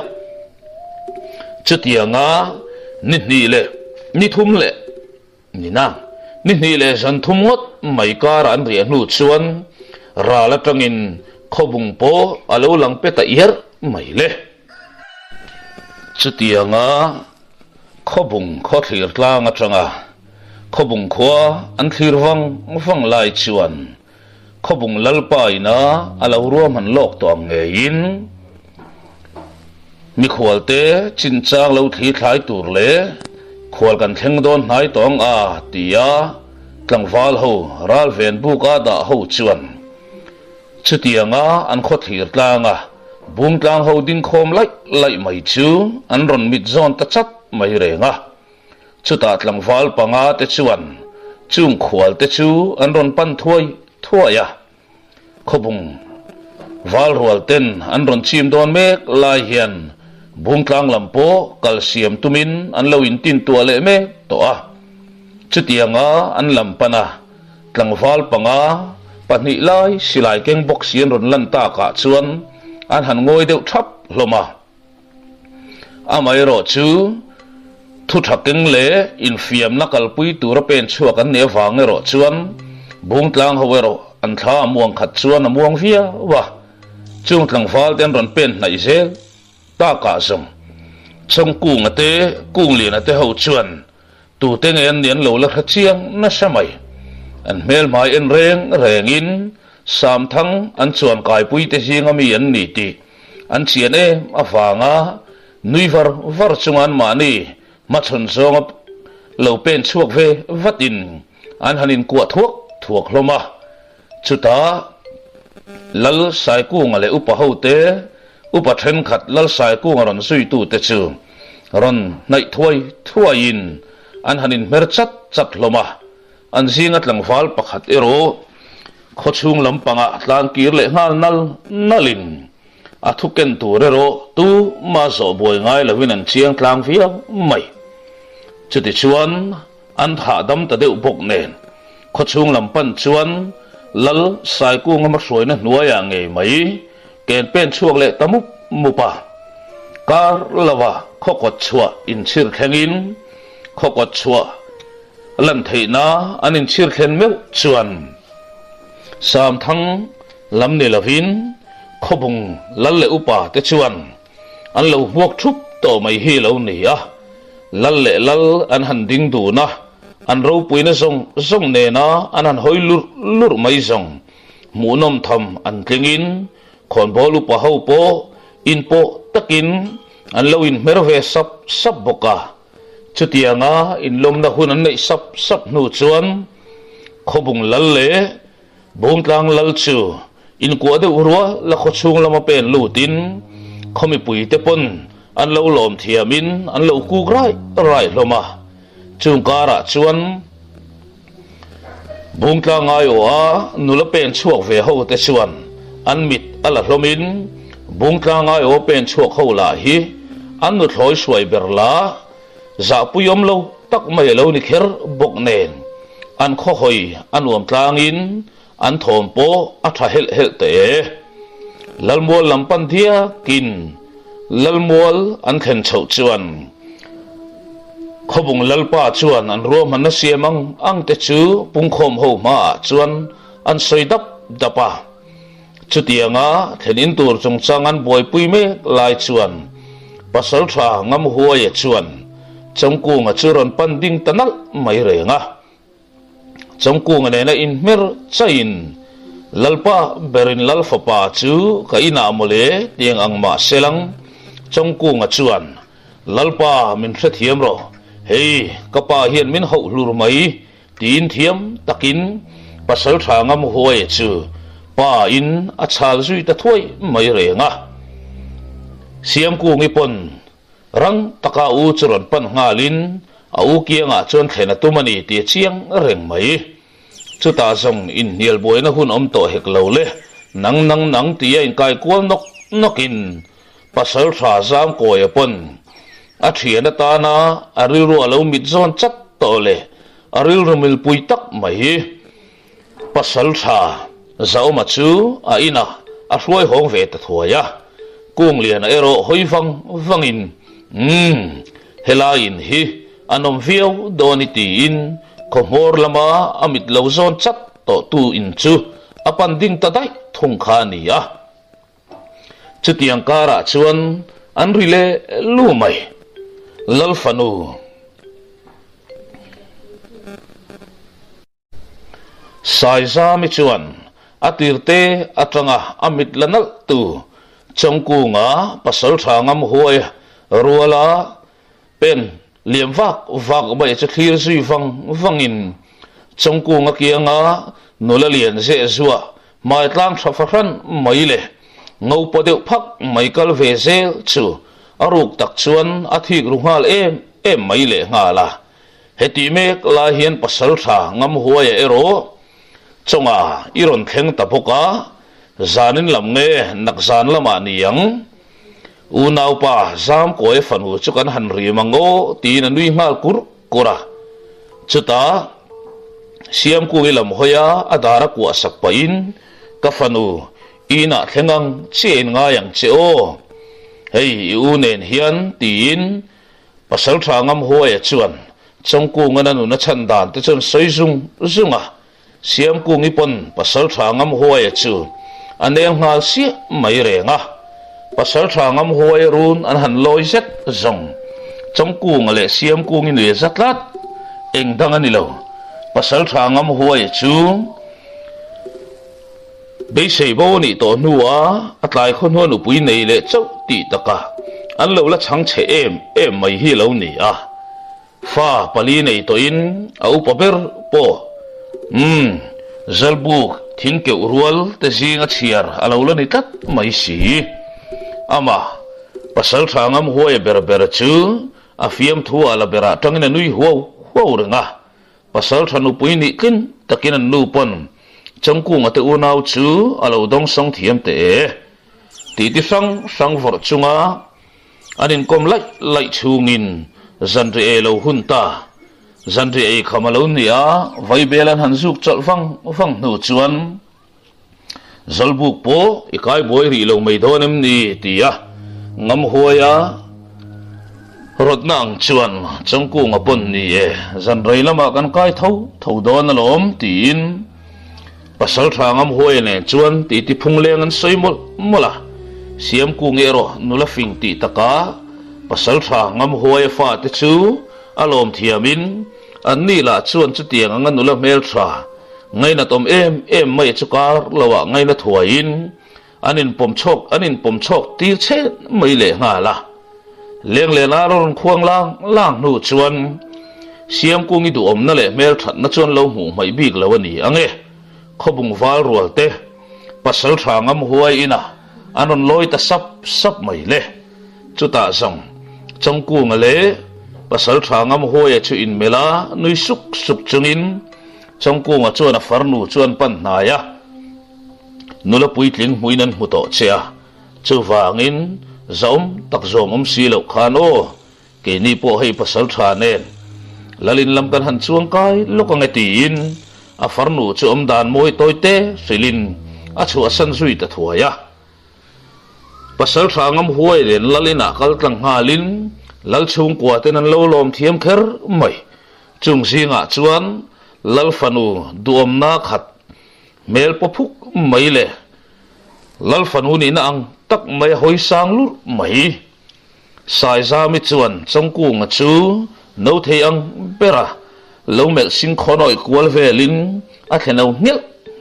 chutianga ni le ni thum le ni na ni le san thum ngot mai kar an ri nu chuan ra la tangin khobung po alo lang pe ta yer mai le chutianga khobung kho thlir tlang atanga khobung khwa an thlir wang lai chuan khobung lalpai na alo ruam han lok to ngein mi khwalte chinchang lo thi thlai tur le khwal kan thleng don hnai tong a tia tlangwal ho ral ven bu ka da ho chuan chutianga an kho thlir tlanga bung tlang ho din khom lai mai chu an ron mit zon ta chat mai renga chuta tlangwal panga te chuan chung khwal te chu an ron pan thuaya khobung wal rual ten an ron chim don mek lai hian bung tlang lampo calcium tumin an lo in tin tua le me to a chutianga an lampana tlangwal panga pani lai silai keng box yen ron lan ta ka chuan an han ngoi deuh thap hloma amai ro chu thu thakeng le in fiam na kalpui tur pen chuak an ne wange ro chuan bung tlang howero an tha muang khat chuan amuang via wa chung tlangwal ten ron pen nai zel ta ka zong chong kung ate kung lin ate ho chuan tu teng en nian lo la kha chiang na samai an mel mai en rengin sam thang an chuan kai pui te hinga mi an ni ti an chian e awanga nui var chungan mani ma chon zong lo pen chuak ve vatin an hanin kwa thuak hloma chuta lal sai ku ngale upa hote upa then khat lal sai ku ron sui tu te chu ron nai thuain an hanin mer chat hloma an zinga tlangwal pakhat ero khochung lampanga tlang kir le ngal nalin athuken turero tu ma zo boi ngai lovin an chiang tlang fia mai chuti chuan an tha dam ta deuh bok nen khochung lampan chuan lal sai ku ngama hroina hnuaya ngei mai ken pen chuak le tamup mupa kar lawa khokot chua in chir thlengin khokot chua lan theina anin chir thlen meu chuan sam thang lam ne lovin khobung lal le upa te chuan an lo huak thup to mai hi lo ni a lal le lal an han ding du na an ro puina zong ne na an han hoi lur mai zong mu nom tham an tlingin khon bol upa ho po in po takin an lo in merve sap boka chutianga in lom na hun an nei sap nu chuan khobung lal le bung tlang lal chu in kwa de urwa la khochung lama pen lutin khomi pui te pon an lo lom thiamin an lo ku rai loma chung kara chuan bung tlang ayo a nula pen chuak ve ho te chuan an mit ala hlomin bung tlang ayo pen chuak ho la hi an nu thloi suai berla za puyom lo tak mai lo ni kher bok nen an kho hoi an uam tlangin an thom po a tha hel te lalmol lampan thia kin lalmol an khen chho chuan khobung lalpa chuan an rom han na siamang ang te chu pungkhom ho ma chuan an soidap dapa chutianga thenin tur chungchang an boi pui me lai chuan pasal tha ngam huai chuan chongku nga churon panding tanal mai renga trong cu ngane na in mer chain lalpa berin lalfa pa chu ka ina mole tiang ang ma selang trong cu nga chuan lalpa min thre thiam ro hei kapa hian min ho lur mai tin thiam takin pasal thangam huai chu pa in a chal zui ta thoi mai renga siam ku ngi pon rang taka u churon pan ngalin a u kianga chon thena tumani ti chiang reng mai chu ta zong in hial boina hun om to hek lo le nang ti in kai kwal nok nokin pasal tha zam ko ya pon a thiana ta na ariru alo mit zon chat to le aril rumil pui tak mai pasal tha zau ma chu a ina a hruai hong ve ta thuaya kung lian ero hoi vangin helain hi anom viau doni ti in komor lama amit lo zon chat to tu in chu apan ding ta dai thong kha ni a chu tiang kara chuan an rile lu mai lalfanu sai za mi chuan atirte atanga amit lanal tu chongku nga pasal thangam huai ruala pen liam vak bai cha thlir zui vangin chongku nga kianga nula lian ze zuwa mai tlang thafran maile ngau podeu phak maikal ve zel chu aruk tak chuan athik ruhal em maile ngala heti mek la hian pasal tha ngam huai ero chonga iron thleng tapoka zanin lam nge nakzan lama niang unau pa zam koi fanu chukan han ri mango tin anui ngal kura chuta siam ku ilam hoya adara ku asak pain ka fanu ina thengang chen nga yang cheo hei unen hian tin pasal thangam hoya chuan chongku ngananu na chandan te chon soizung zunga siam ku ngipon pasal thangam hoya chu aneng ngal si mai renga pasal thangam huai run an han loi zet zong chongku ngale siam ku ngi ne zatlat engdang ani lo pasal thangam huai chu be sei bo ni to nuwa atlai khon honu pui nei le chau ti taka an lo la chang che em mai hi lo ni a fa pali nei to in au paper po zalbuk thing ke urwal te zinga chiar alo ni tat mai si ama pasal thangam huai ber chu afiam thu ala bera tangina nui huo renga pasal thanu pui ni kin takin nu pon chongku ngate unau chu alo dong song thiam te ti sang vor chunga anin kom lai chungin zanri e lo hunta zanri e khamalo nia vai belan han zuk chal fang nu chuan zalbuk po ikai boy ri lo mai donem ni tia ngam hoya rodnang chuan chongku ngapon ni e zanrei lama kan kai tho don alom tin pasal thangam hoi ne chuan ti phungleng an soimol mola siam ku ngero nula fing ti taka pasal thangam hoi fa te chu alom thiamin anni la chuan chu tiang anga nula mel tha ngai na tom em mai chukar lawa ngai na thuain anin pom chok ti che mai le nga la leng le na ron khuang lang nu chuan siam ku ngi du om na le mel that na chuan lo mu mai bik lawani ange khobung wal rual te pasal thangam huai ina anon loi ta sap mai le chuta zong chongku ngale pasal thangam huai chu in mela nui suk chungin chongku nga chuan a farnu chuan pan hnaya nula puitling muinan huto chea chu wangin zom tak zom si lo khano ke ni po hei pasal thanen lalin lam kan han chuang kai lokang etin a farnu chu dan moi toite silin a chu asan zui ta thuaya pasal thangam huai len lalina kal tlang halin lal chung kwa ten an lo lom thiam kher mai chung singa chuan lal fanu duom na khat mel pophuk mai le lal fanu ni na ang tak mai hoi sang lu mai sai za mi chuan chongku nga chu no thei ang bera lâu mẹ sinh khó nội cuốn về linh à thế nào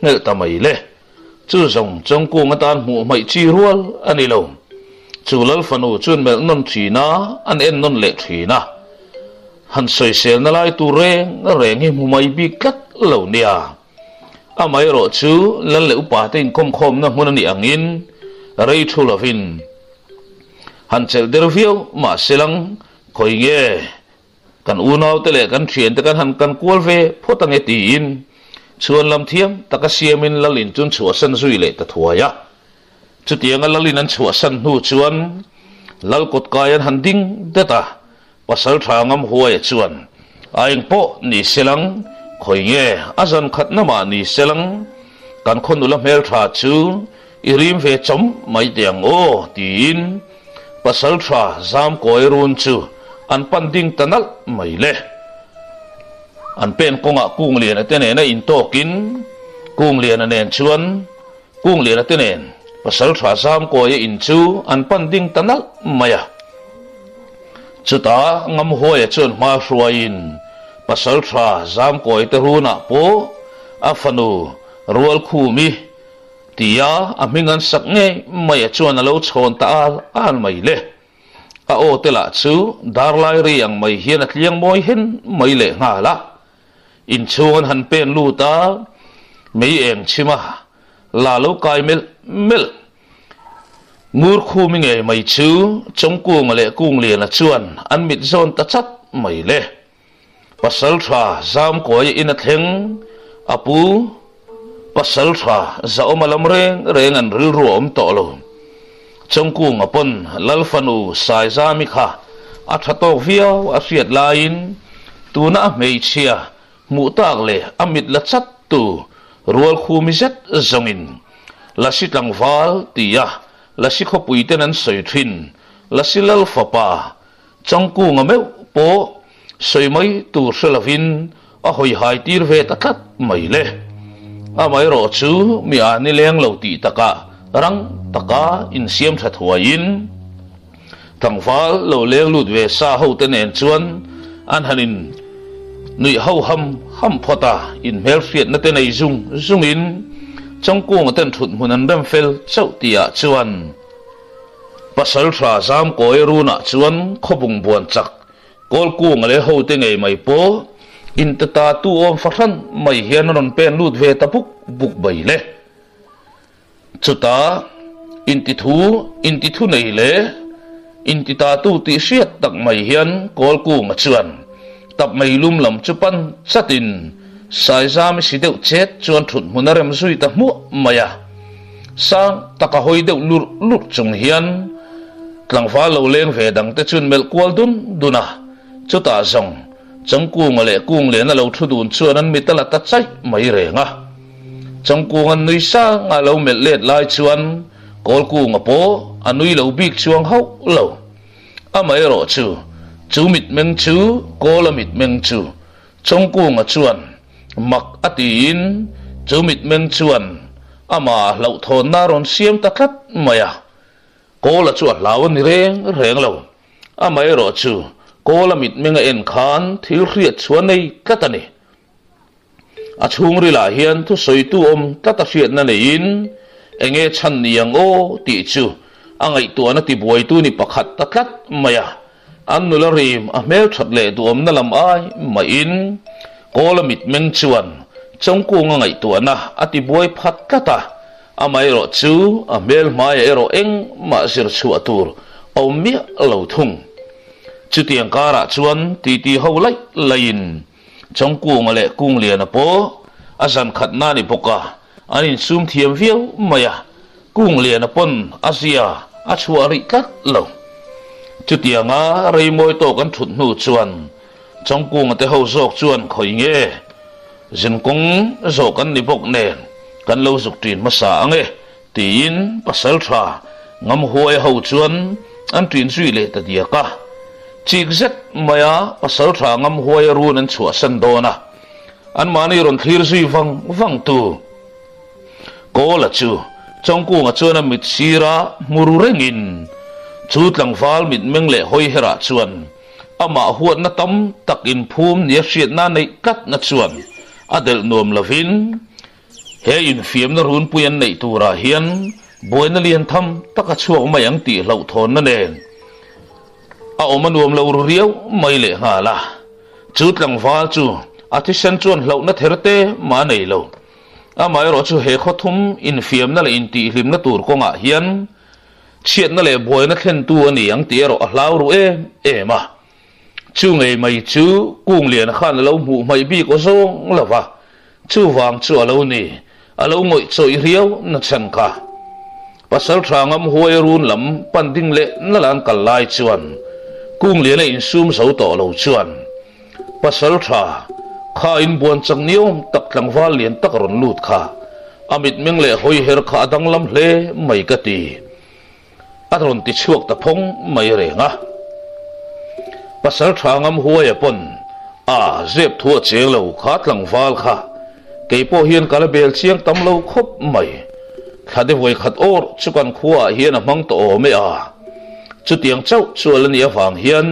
nhel ta mày lệ chú rồng trong cô ngã tan mù mày chi ruol anh đi lâu chú lal phanu chuan mẹ non thủy na anh en non lệ thủy na hắn soi sel na lai tu reng hi mù mày bị cắt lâu nia à mày rồi chú lal lệ upa tên khom na muốn ni angin rei thu lovin han chel dervio ma selang khoi nge kan unau tele kan thien te kan han kan kual ve photang eti in chuan lam thiam taka siamin lalin chun chua san zui le ta thuaya chu tianga lalin an chua san hu chuan lal kot kayan han ding data pasal thangam huai chuan aing po ni selang khoi nge azan khat na ma ni selang kan khon ulam hel tha chu irim ve chom mai tiang o tin pasal tha zam koi run chu an panding tanal mai le an pen konga kung lian atene na in tokin kung lian anen chuan kung lian atenen pasal tha zam koi in chu an panding tanal maya chuta ngam hoya chun ma hruain pasal tha zam koi te runa po afanu rual khumi tia amingan saknge maya chuan alo chon ta al mai le a o tela chu darlai ri ang mai hian atliang moi hen mai le nga la in chuan han pen lu ta mei eng chima la lo kai mel mur khumi nge mai chu chong kung le kung le na chuan an mit zon ta chat mai le pasal tha zam koi in a thleng apu pasal tha za omalam reng an ril rom to lo chongku ngapon lalfanu sai za mi kha a thatok viau a riat lain tuna mei chia mu tak le amit la chat tu rual khumi zet zongin la sitlang wal tia la sikho puiten an soi thin la silal fapa chongku ngameu po soi mai tu selavin a hoi hai tir ve ta khat mai le amai ro chu mi ani leng lo ti taka rang taka in siam that huain thangfal lo leng lut ve sa ho tenen chuan an hanin nui ho ham phota in mel fiat na te nei zung in chongkung ten thut hunan dam fel chau tia chuan pasal tha zam koi runa chuan khobung buan chak kol kung le ho te ngei mai po in ta tu om fakhan mai hian non pen lut ve tapuk buk bai le chuta in ti thu nei le in ti ta tu ti siat tak mai hian kol ku nga chuan tap mai lum lam chupan chatin sai zam si deuh chet chuan thut munarem zui ta mu maya sang taka hoi deuh lur chung hian tlangfa lo leng ve dang te chun mel kwal duna chuta zong chongku ngale kung le na lo thudun chuan an mitala ta chai mai renga chongku ngan nui sa nga lo mel let lai chuan kol ku nga po anui lo bik chuang hau lo amai ro chu mit meng chu kol mit meng chu chongku nga chuan mak atin chu mit meng chuan ama lo thon na ron siam ta khat maya kol chu lawan ni reng lo amai ro chu kola mit menga en khan thil riat chuan nei katani a chung ri la hian thu soi tu om tata riat na nein enge chan niang o ti chu angai tu na ti buai tu ni pakhat taklat maya an nula rim a mel that le du om na lam ai ma in kola mit meng chuan chongku ngai tu na ati buai phat kata amai ro chu a mel mai ero eng ma sir chu atur om mi lo thung chu tiang kara chuan ti ho lai lain chongku ngale kung lian po azan khat na ni poka anin sum thiam viau maya kung lian pon asia a chuari kat lo chu tianga rei moi to kan thut nu chuan chongku ngate ho zok chuan khoi nge jin kong zo kan ni bok nen kan lo zuk tin ma sa ange tin pasal tha ngam huai ho chuan an tin zui le ta dia ka chik zet maya pasal tha ngam huai run an chua san dona an mani ron thlir zui wang tu ko la chu chongku nga chuan mit sira muru rengin chu tlangfal mit meng le hoi hera chuan ama huat na tam takin phum nia hriat na nei kat na chuan adel nuam lovin he in fiam na run puyan nei tura hian boina lian tham taka chuak mai ang ti lo thon na nen a omanuam lo riau mai le nga la chu tlang wal chu athisan chuan lo na therte ma nei lo amai ro chu he khothum in fiam na le in ti hlim na tur ko nga hian chiat na le boina thlen tu ani ang ti ro hlau ru e ma chu ngei mai chu kung lian khan lo mu mai bi ko zong lova chu wang chu alo ni alo ngoi choi riau na chan ka pasal thangam huai run lam panding le na lan kalai chuan kung lian in sum so to lo chuan pasal tha kha in buan chang niom tak tlang wal lian tak ron lut kha amit meng le hoi her kha dang lam hle mai ka ti atron ti chuak ta phong mai re nga pasal thangam huai pon zep thua cheng lo kha tlang wal kha ke po hian kala bel chiang tam lo khop mai khade voi khat or chukan khuwa hian a mang to me chu tiang chau chual ni awang hian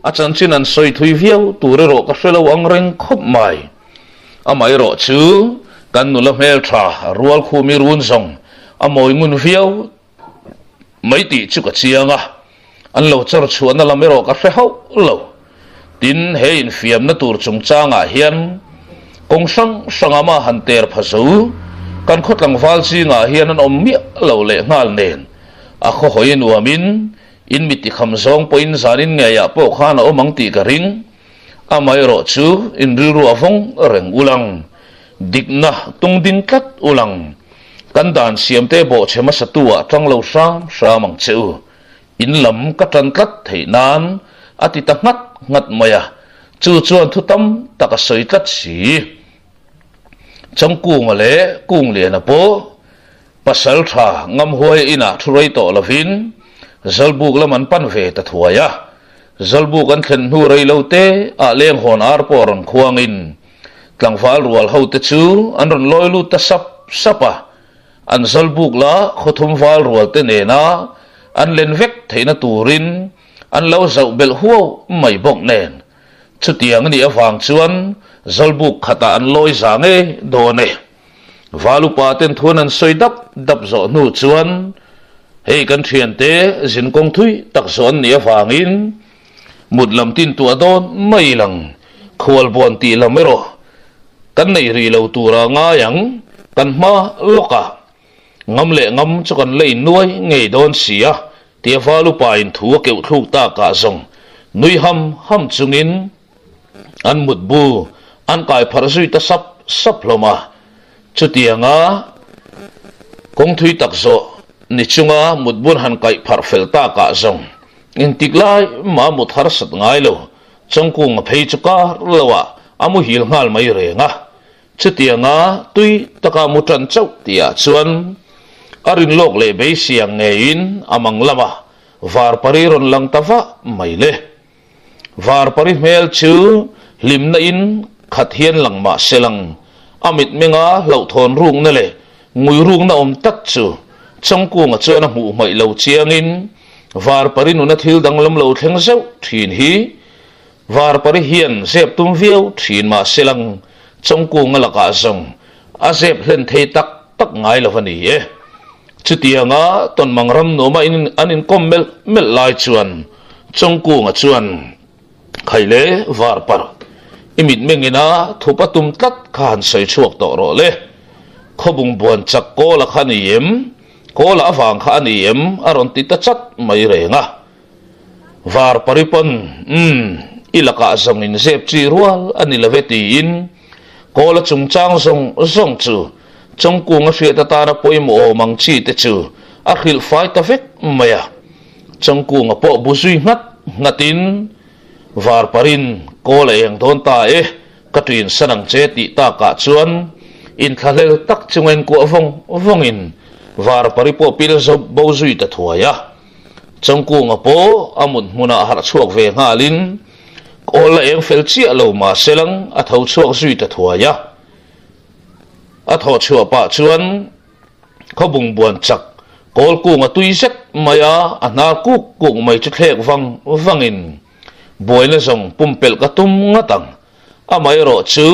a chan chin an soi thui viau tur ro ka hrelo ang reng khop mai amai ro chu kan nu la mel tha rual khu mi run zong amoi ngun viau mai ti chu ka chianga an lo char chuan la me ro ka hre hau lo tin he in fiam na tur chung changa hian kong sang ama han ter phasu kan khotlang wal chi nga hian an om mi lo le ngal nen a kho hoi nuamin in miti kham zong poin zanin nge ya po khana omang ti ka ring amai ro chu in ri ru avong reng ulang dikna tung din kat ulang kan dan siam te bo chema satua tang lo sa mang cheu in lam ka tan kat thei nan ati ta ngat maya chu chuan thu tam taka soi tat si chang kung le na po pasal tha ngam huai ina thurei to lovin zalbuk laman pan ve ta thuaya zalbuk an thlen hu rei lo te a leng hon ar poron khuangin tlangwal rual ho te chu an ron loi lu ta sapa an zalbuk la khothum wal rual te ne na an len vek theina turin an lo zau bel huo mai bok nen chu tiang ni awang chuan zalbuk khata an loi zange do ne valu paten thun an soidap dap zo nu chuan hei kan thian te zin kong thui tak zon ni awangin mudlam tin tu adon mai lang khwal bon ti lamero kan nei ri lo tura nga yang kan ma loka ngam le ngam chu kan lei nuai ngei don sia ti valu pa in thu ke thluk ta ka zong nui ham chungin an mutbu an kai pharsui ta sap loma chutianga kong thui takzo ni chunga mutbun han kai phar felta ka zong in tiklai ma muthar sat ngai lo changkung phei chuka lawa amu hil ngal mai renga chutianga tui taka mutran chau tia chuan arin lok le be siang ngein amang lama var pariron lang tawa mai le var pari mel chu limna in khat hian lang ma selang amit menga lo thon rung na le ngui rung na om tak chu changkung a chana mu mai lo chiangin var parin una thil danglam lo thleng zau thin hi var pari hian zep tum viau thin ma selang changkung ala ka zong a zep hlen thei tak ngai lo vani e chutianga ton mangram no ma in anin kommel mel lai chuan changkung a chuan khaile var par imit mengina thupatum tat khan sei chuak to ro le khobung bon chak ko la khani yem ko la awang kha ani yem aron ti ta chat mai renga var paripon ilaka zong in zep chi rual ani laveti in ko la chungchang zong chu chongkung a hriat ta ra poimo mang chi te chu a khil fai ta vek maya chongkung a po buzui ngatin var parin ko la eng don ta katrin sanang che ti ta ka chuan in thalel tak chungen ko vongin var paripo pil zo bozui ta thuaya chongkung a po amun huna har chuak ve ngalin ko la eng fel chi alo ma selang a thau chuak zui ta thuaya a tho chua pa chuan khobung buan chak kol ku nga tui set maya ana ku mai chu thlek wangin boina song pumpel ka tum nga tang amai ro chu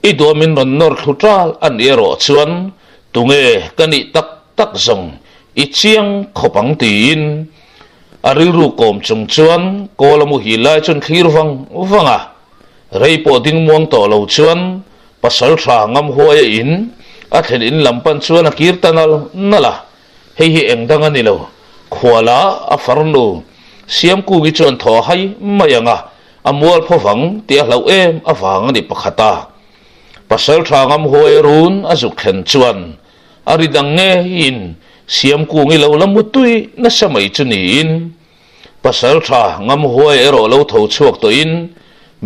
i domin ron nor thutral an ero chuan tunge kani tak song i chiang khopang tin ariru kom chung chuan kolamu hilai chun thlir wanga rei po ding muang to lo chuan pasal tha ngam huaya in a thlen in lampan chuan a kirtanal nala hei engdang ani lo khwala a farnu siam ku gi chuan tho hai mayanga amwal phawang ti hlo em awang ni pakhata pasal tha ngam huaya run azuk khen chuan aridang nge in siam ku ngi lo lamutui na samai chuni in pasal tha ngam huaya ero lo tho chuak to in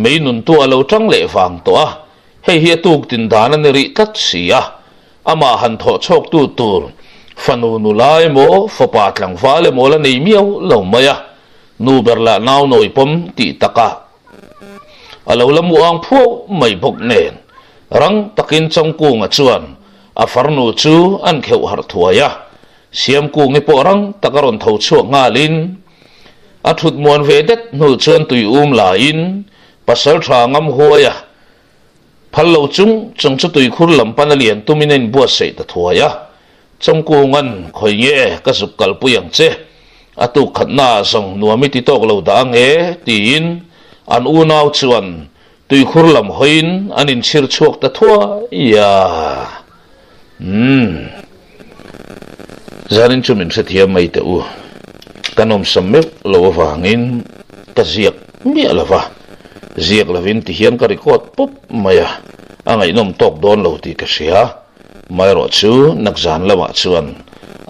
meinun tu alo tang le wang to a hei hi tuk tin dan an ri tat sia ama han tho chok tu tur fanu nu lai mo fopa tlang vale mo la nei miau lo maya nu berla naw noi pom ti taka alo lamu ang phu mai bok nen rang takin chong ku nga chuan a farnu chu an kheu har thuaya siam ku ngi po rang takaron tho chuak nga lin a thut mon ve det nu chuan tui la in pasal tha ngam huaya phallo chung chu tui khur lampan alian tuminen bua sei ta thuaya chongku ngan khoi nge ka sukal puyang che atu khatna song nuami ti tok lo da nge tin an unaw chuan tui khur lam hoin anin chir chuak ta thua ya zarin chumin se thiam mai te u kanom samme lo wangin ka ziak mi alawa ziak lavin ti hian ka record pop maya angai nom tok don lo ti ka sia mai ro chu nakzan lawa chuan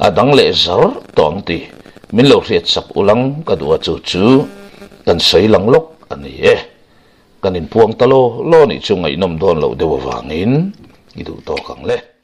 adang le zar tong ti min lo riat sak ulang ka duwa chu kan sei lang lok ani kanin puang talo lo ni chu ngai nom don lo dewa wangin idu to kang le